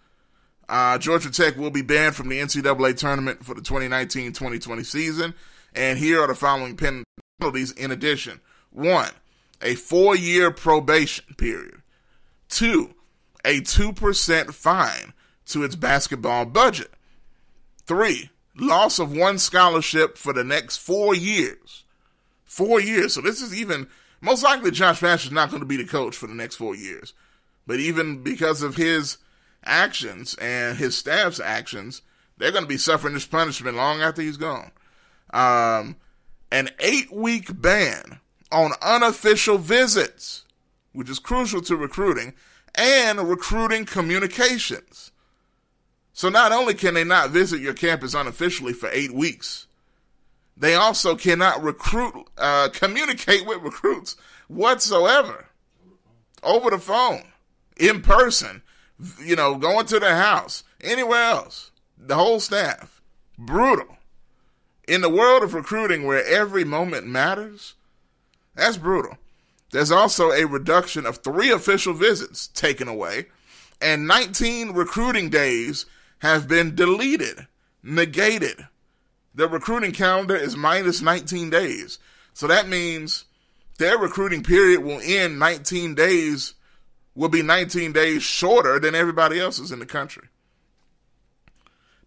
E: Georgia Tech will be banned from the NCAA tournament for the 2019-2020 season. And here are the following penalties in addition. 1, a 4-year probation period. 2, a 2% fine to its basketball budget. 3, loss of 1 scholarship for the next 4 years. 4 years. So this is even, most likely Josh Pastner is not going to be the coach for the next 4 years. But even because of his actions and his staff's actions, they're going to be suffering this punishment long after he's gone. An 8-week ban on unofficial visits, which is crucial to recruiting, and recruiting communications. So not only can they not visit your campus unofficially for 8 weeks, they also cannot communicate with recruits whatsoever. Over the phone, in person, going to their house, anywhere else. The whole staff. Brutal. In the world of recruiting where every moment matters, that's brutal. There's also a reduction of 3 official visits taken away, and 19 recruiting days have been deleted, negated. The recruiting calendar is minus 19 days. So that means their recruiting period will end 19 days, will be 19 days shorter than everybody else's in the country.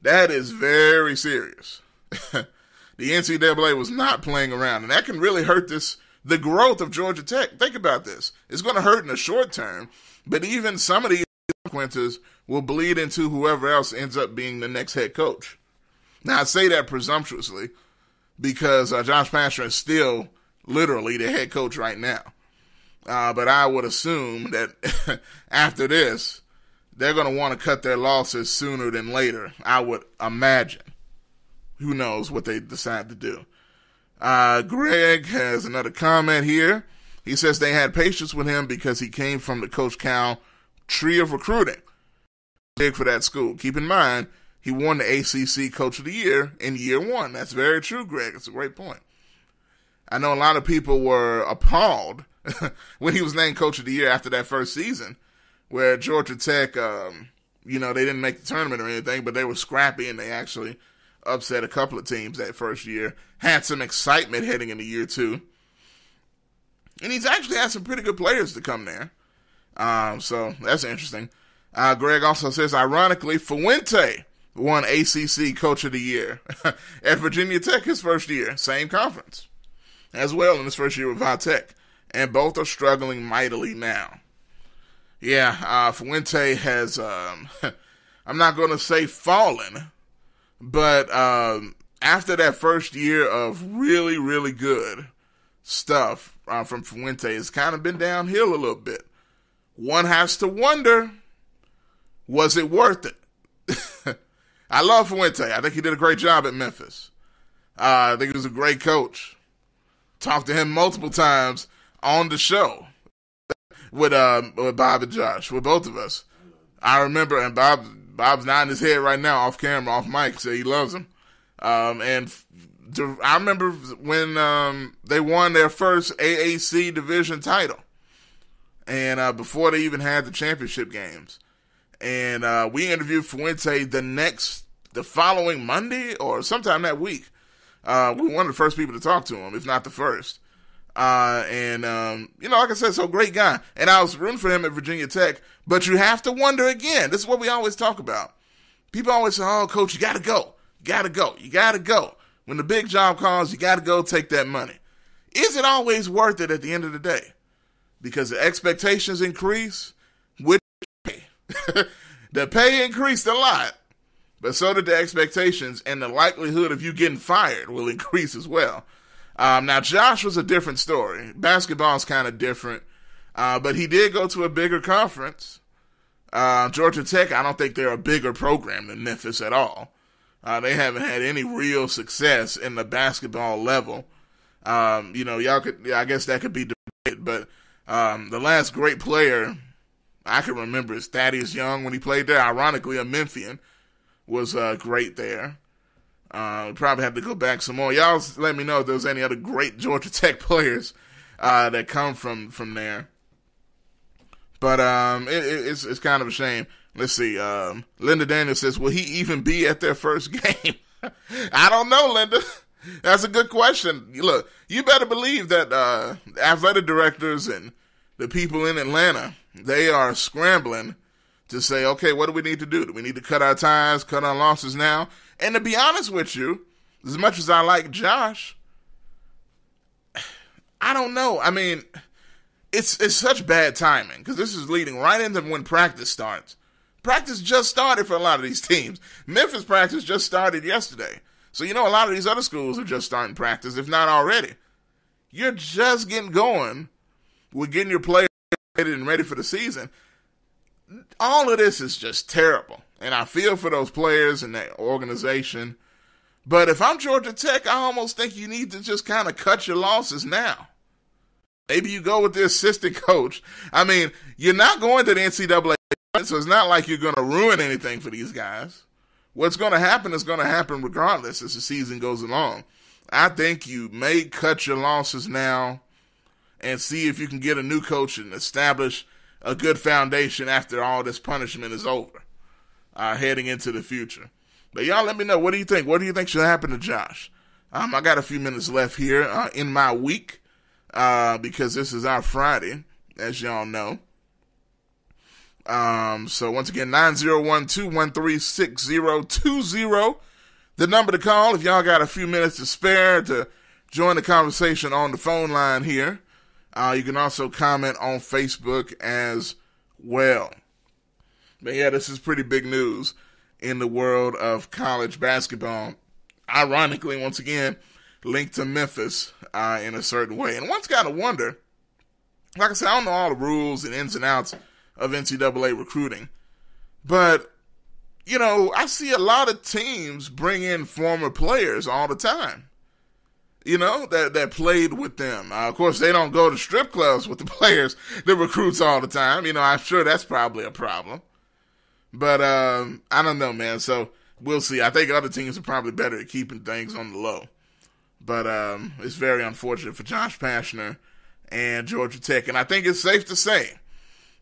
E: That is very serious. The NCAA was not playing around, and that can really hurt the growth of Georgia Tech. Think about this. It's going to hurt in the short term, but even some of these consequences will bleed into whoever else ends up being the next head coach. Now, I say that presumptuously because Josh Pastner is still literally the head coach right now. But I would assume that after this, they're going to want to cut their losses sooner than later, I would imagine. Who knows what they decide to do. Greg has another comment here. He says they had patience with him because he came from the Coach Cal tree of recruiting. Big for that school. Keep in mind, he won the ACC Coach of the Year in year 1. That's very true, Greg. It's a great point. I know a lot of people were appalled when he was named Coach of the Year after that first season, where Georgia Tech, they didn't make the tournament or anything, but they were scrappy and they actually upset a couple of teams that first year. Had some excitement heading into year 2. And he's actually had some pretty good players to come there. So that's interesting. Greg also says, ironically, Fuente won ACC Coach of the Year at Virginia Tech his first year. Same conference as well in his first year with Va-Tech. And both are struggling mightily now. Yeah, Fuente has, I'm not going to say fallen, but after that first year of really, really good stuff from Fuente, it's kind of been downhill a little bit. One has to wonder, was it worth it? I love Fuente. I think he did a great job at Memphis. I think he was a great coach. Talked to him multiple times on the show with Bob and Josh, with both of us. I remember, and Bob's nodding his head right now off camera, off mic, say he loves him. And I remember when they won their first AAC division title, and before they even had the championship games. And we interviewed Fuente the following Monday or sometime that week. We were one of the first people to talk to him, if not the first. And like I said, so great guy. And I was rooting for him at Virginia Tech. But you have to wonder again. This is what we always talk about. People always say, oh, coach, you got to go. You got to go. You got to go. When the big job calls, you got to go take that money. Is it always worth it at the end of the day? Because the expectations increase with pay. The pay increased a lot, but so did the expectations, and the likelihood of you getting fired will increase as well. Now, Josh was a different story. Basketball is kind of different, but he did go to a bigger conference. Georgia Tech, I don't think they're a bigger program than Memphis at all. They haven't had any real success in the basketball level. I guess that could be debated, but the last great player I can remember is Thaddeus Young when he played there. Ironically, a Memphian was great there. Probably have to go back some more. Y'all let me know if there's any other great Georgia Tech players that come from there. But it's kind of a shame. Let's see. Linda Daniels says, will he even be at their first game? I don't know, Linda. That's a good question. Look, you better believe that athletic directors and the people in Atlanta, they are scrambling to say, okay, what do we need to do? Do we need to cut our ties, cut our losses now? And to be honest with you, as much as I like Josh, I don't know. I mean, it's such bad timing because this is leading right into when practice starts. Practice just started for a lot of these teams. Memphis practice just started yesterday. So, a lot of these other schools are just starting practice, if not already. You're just getting going with getting your players and ready for the season. All of this is just terrible. And I feel for those players and that organization. But if I'm Georgia Tech, I almost think you need to just kind of cut your losses now. Maybe you go with the assistant coach. I mean, you're not going to the NCAA, so it's not like you're going to ruin anything for these guys. What's going to happen is going to happen regardless as the season goes along. I think you may cut your losses now and see if you can get a new coach and establish a good foundation after all this punishment is over, heading into the future. But y'all let me know, what do you think? What do you think should happen to Josh? I got a few minutes left here in my week because this is our Friday, as y'all know. So once again, 901-213-6020, the number to call if y'all got a few minutes to spare to join the conversation on the phone line here. You can also comment on Facebook as well. But yeah, this is pretty big news in the world of college basketball. Ironically, once again, linked to Memphis in a certain way. And one's got to wonder, like I said, I don't know all the rules and ins and outs of NCAA recruiting. But, I see a lot of teams bring in former players all the time, that played with them. Of course, they don't go to strip clubs with the players, the recruits all the time. I'm sure that's probably a problem. But I don't know, man. So we'll see. I think other teams are probably better at keeping things on the low. But it's very unfortunate for Josh Pastner and Georgia Tech. And I think it's safe to say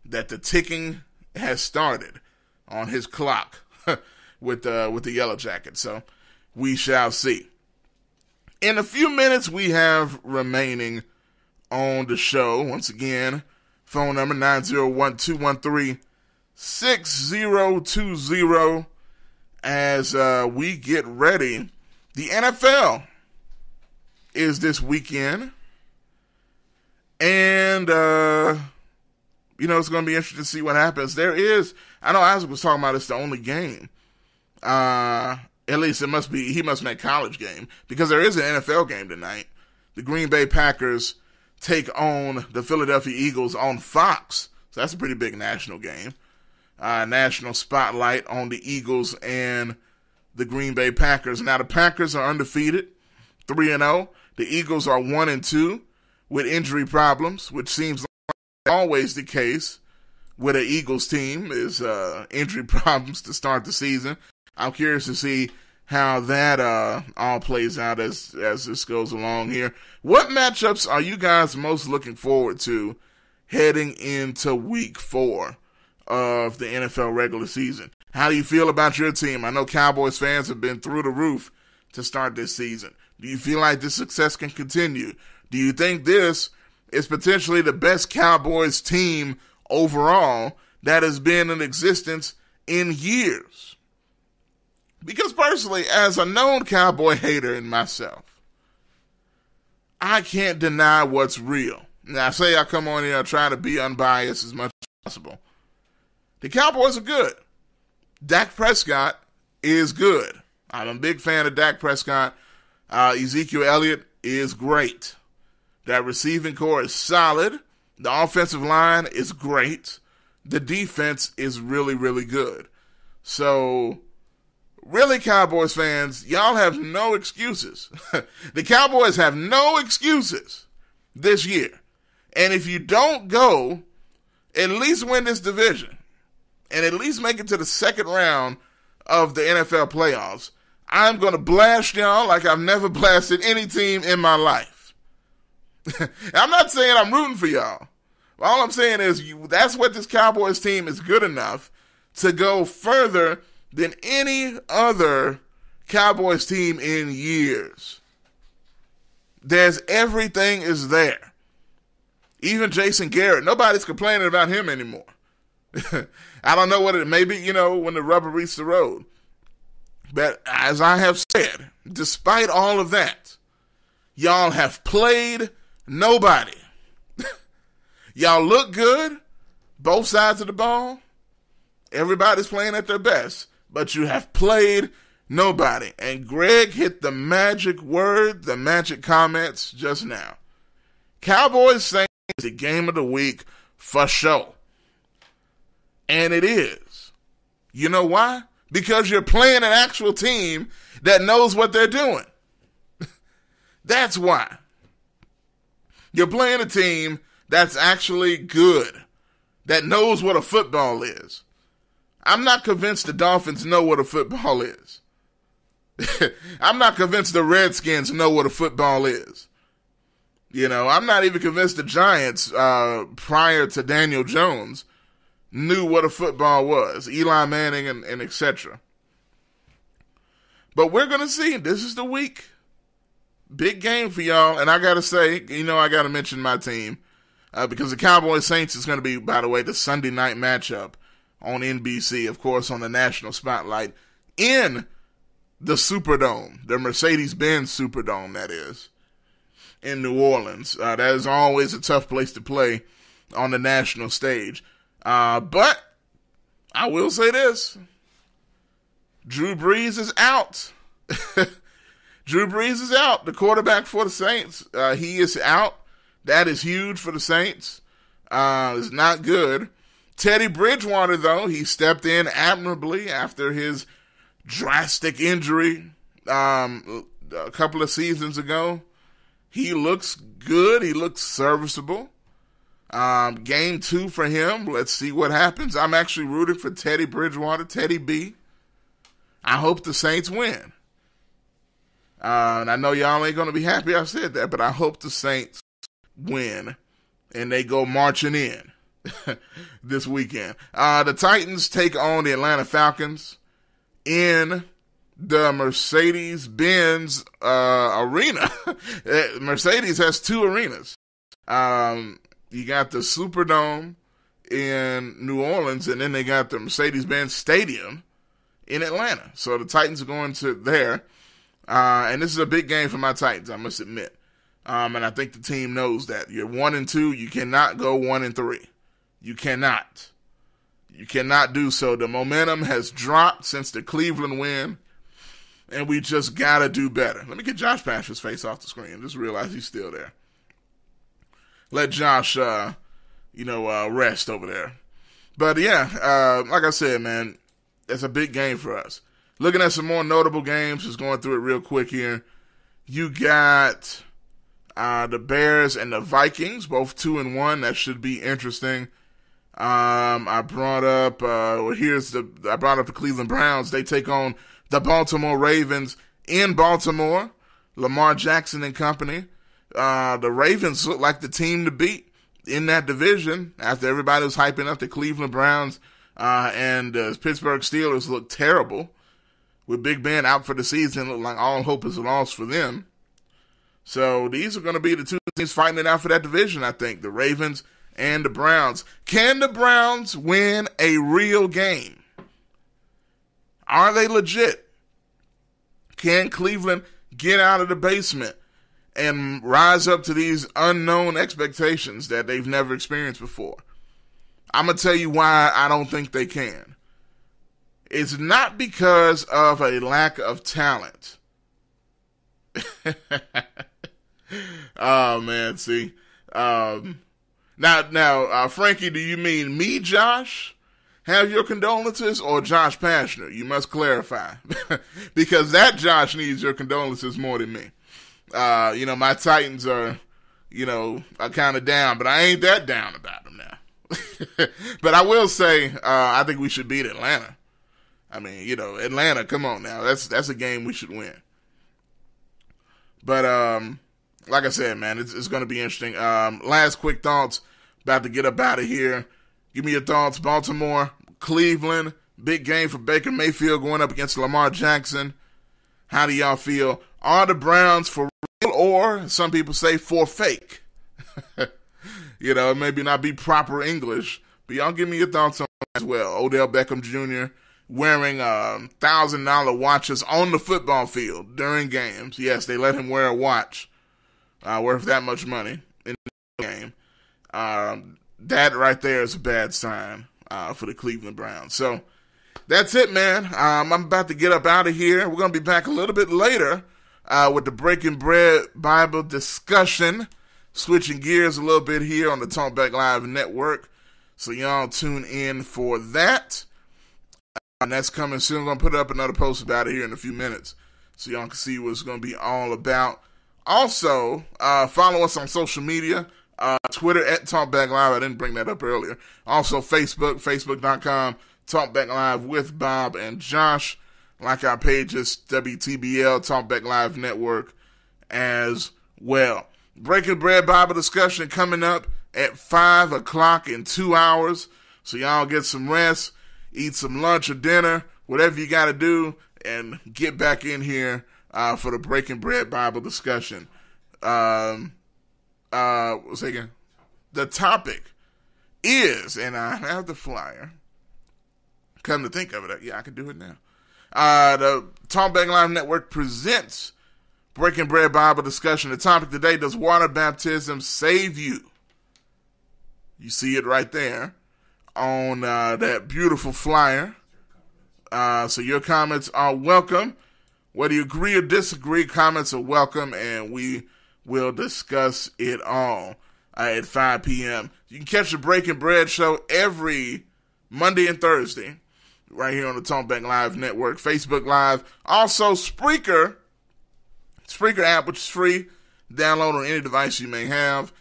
E: that the ticking has started on his clock with the Yellow Jackets. So we shall see. In a few minutes we have remaining on the show. Once again, phone number 901-213-6020 as we get ready. The NFL is this weekend. And it's going to be interesting to see what happens. I know Isaac was talking about it's the only game. At least he must make college game, because there is an NFL game tonight. The Green Bay Packers take on the Philadelphia Eagles on Fox. So that's a pretty big national game. National spotlight on the Eagles and the Green Bay Packers. Now the Packers are undefeated, 3-0. The Eagles are 1-2 with injury problems, which seems like always the case with an Eagles team is injury problems to start the season. I'm curious to see how that all plays out as this goes along here. What matchups are you guys most looking forward to heading into week 4 of the NFL regular season? How do you feel about your team? I know Cowboys fans have been through the roof to start this season. Do you feel like this success can continue? Do you think this is potentially the best Cowboys team overall that has been in existence in years? Because personally, as a known Cowboy hater in myself, I can't deny what's real. Now, I say I come on here and try to be unbiased as much as possible. The Cowboys are good. Dak Prescott is good. I'm a big fan of Dak Prescott. Ezekiel Elliott is great. That receiving core is solid. The offensive line is great. The defense is really, really good. So, really, Cowboys fans, y'all have no excuses. The Cowboys have no excuses this year. And if you don't go, at least win this division and at least make it to the second round of the NFL playoffs, I'm going to blast y'all like I've never blasted any team in my life. I'm not saying I'm rooting for y'all. All I'm saying is that's what this Cowboys team is good enough to go further than any other Cowboys team in years. Everything is there. Even Jason Garrett, nobody's complaining about him anymore. I don't know what it may be, when the rubber meets the road. But as I have said, despite all of that, y'all have played nobody. Y'all look good, both sides of the ball. Everybody's playing at their best, but you have played nobody. And Greg hit the magic word, the magic comments just now. Cowboys Saints is the game of the week for sure. And it is. You know why? Because you're playing an actual team that knows what they're doing. That's why. You're playing a team that's actually good, that knows what a football is. I'm not convinced the Dolphins know what a football is. I'm not convinced the Redskins know what a football is. I'm not even convinced the Giants, prior to Daniel Jones, knew what a football was. Eli Manning and etc. But we're going to see. This is the week. Big game for y'all. And I got to say, I got to mention my team. Because the Cowboys Saints is going to be, by the way, the Sunday night matchup on NBC, of course, on the national spotlight in the Superdome, the Mercedes-Benz Superdome, that is, in New Orleans. That is always a tough place to play on the national stage. But I will say this. Drew Brees is out. Drew Brees is out. The quarterback for the Saints. He is out. That is huge for the Saints. It's not good. Teddy Bridgewater, though, he stepped in admirably after his drastic injury a couple of seasons ago. He looks good. He looks serviceable. Game 2 for him. Let's see what happens. I'm actually rooting for Teddy Bridgewater, Teddy B. I hope the Saints win. And I know y'all ain't going to be happy I said that, but I hope the Saints win and they go marching in this weekend. The Titans take on the Atlanta Falcons in the Mercedes-Benz arena. Mercedes has 2 arenas. You got the Superdome in New Orleans, and then they got the Mercedes-Benz Stadium in Atlanta. So the Titans are going to there. And this is a big game for my Titans, I must admit. And I think the team knows that. You're 1-2. You cannot go 1-3. You cannot. You cannot do so. The momentum has dropped since the Cleveland win, and we just got to do better. Let me get Josh Pastner's face off the screen. Just realize he's still there. Let Josh, rest over there. But, yeah, like I said, man, it's a big game for us. Looking at some more notable games, just going through it real quick here. You got the Bears and the Vikings, both 2-1. That should be interesting. I brought up the Cleveland Browns. They take on the Baltimore Ravens in Baltimore. Lamar Jackson and company. The Ravens look like the team to beat in that division after everybody was hyping up the Cleveland Browns, and the Pittsburgh Steelers look terrible. With Big Ben out for the season, look like all hope is lost for them. So these are going to be the two teams fighting it out for that division, I think. The Ravens and the Browns. Can the Browns win a real game? Are they legit? Can Cleveland get out of the basement and rise up to these unknown expectations that they've never experienced before? I'm going to tell you why I don't think they can. It's not because of a lack of talent. Oh, man, see. Now, Frankie, do you mean me, Josh? Have your condolences, or Josh Pastner? You must clarify. Because that Josh needs your condolences more than me. My Titans are kind of down, but I ain't that down about them now. But I will say, I think we should beat Atlanta. I mean, Atlanta, come on now. That's a game we should win. But, like I said, man, it's going to be interesting. Last quick thoughts, about to get up out of here. Give me your thoughts. Baltimore, Cleveland, big game for Baker Mayfield going up against Lamar Jackson. How do y'all feel? Are the Browns for real, or some people say for fake? It maybe not be proper English, but y'all give me your thoughts on that as well. Odell Beckham Jr. wearing $1,000 watches on the football field during games. Yes, they let him wear a watch worth that much money in the game. That right there is a bad sign for the Cleveland Browns. So that's it, man. I'm about to get up out of here. We're going to be back a little bit later with the Breaking Bread Bible discussion. Switching gears a little bit here on the Talkback Live Network. So y'all tune in for that. And that's coming soon. I'm going to put up another post about it here in a few minutes so y'all can see what it's going to be all about. Also, follow us on social media. Twitter at Talkback Live. I didn't bring that up earlier. Also, Facebook.com, Talkback Live with Bob and Josh. Like our pages, WTBL, Talkback Live Network as well. Breaking Bread Bible discussion coming up at 5 o'clock in 2 hours. So y'all get some rest, eat some lunch or dinner, whatever you got to do, and get back in here for the Breaking Bread Bible discussion. What's that again? The topic is, and I have the flyer. Come to think of it, yeah, I can do it now. The Talkback Live Network presents Breaking Bread Bible discussion. The topic today: does water baptism save you? You see it right there on that beautiful flyer. So your comments are welcome. Whether you agree or disagree, comments are welcome, and we will discuss it all at 5 p.m. You can catch the Breaking Bread show every Monday and Thursday right here on the Talkback Live Network, Facebook Live. Also, Spreaker app, which is free. Download on any device you may have.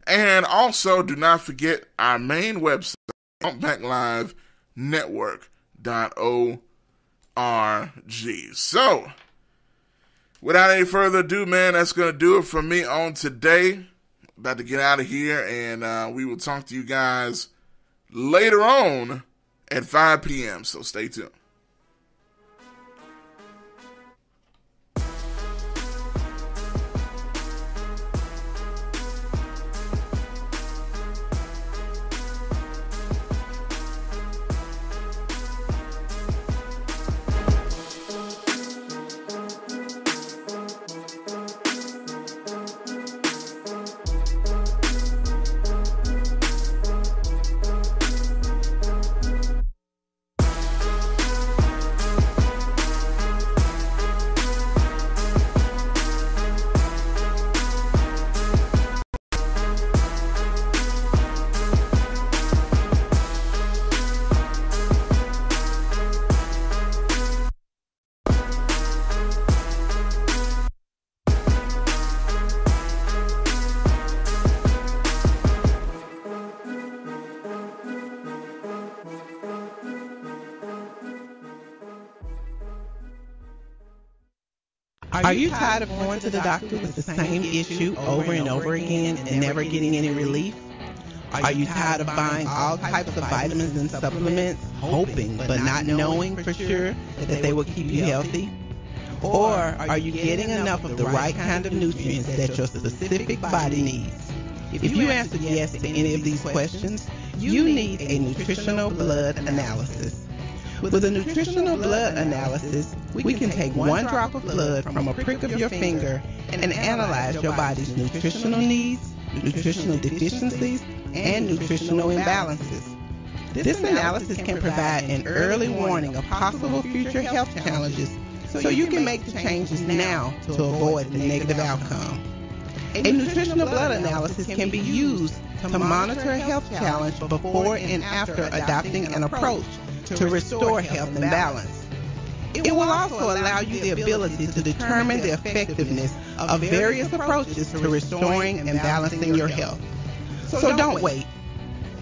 E: And also, do not forget our main website, TalkbackLiveNetwork.org. So, without any further ado, man, that's going to do it for me on today. About to get out of here, and we will talk to you guys later on at 5 p.m., so stay tuned.
A: Are you tired of going to the doctor with the same issue over and over again and never getting any relief? Are you tired of buying all types of vitamins and supplements, hoping but not knowing for sure that they will keep you healthy? Or are you getting enough of the right kind of nutrients that your specific body needs? If you answered yes to any of these questions, you need a nutritional blood analysis. With a nutritional blood analysis, we can take one drop of blood from a prick of your finger and analyze your body's nutritional needs, nutritional deficiencies, and nutritional imbalances. This analysis can provide an early warning of possible future health challenges so you can make the changes now to avoid the negative outcome. A nutritional blood analysis can be used to monitor a health challenge before and after adopting an approach to restore health and balance. It will also allow you the ability to determine the effectiveness of various approaches to restoring and balancing your health. So don't wait.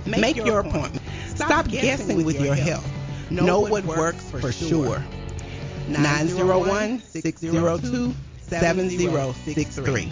A: Make your appointment. Stop guessing with your health. Know what works for sure. 901-602-7063.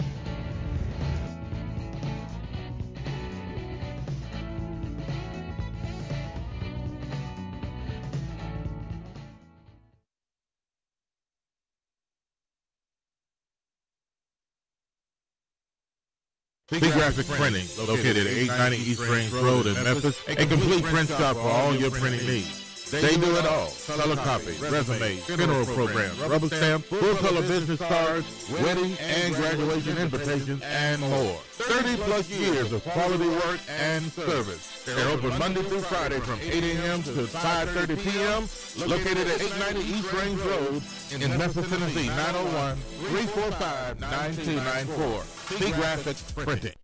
B: C-Graphic Printing, located at 890 East Range Road in Memphis, a complete print shop for all your printing needs. They do it all: color copies, resumes, funeral programs, rubber stamps, full color business cards, wedding and graduation invitations, and more. 30 plus years of quality work and service. They're open Monday through Friday from 8 a.m. to 5:30 p.m. Located at 890 East Range Road in Memphis, Tennessee, 901-345-9294. C-Graphic Printing.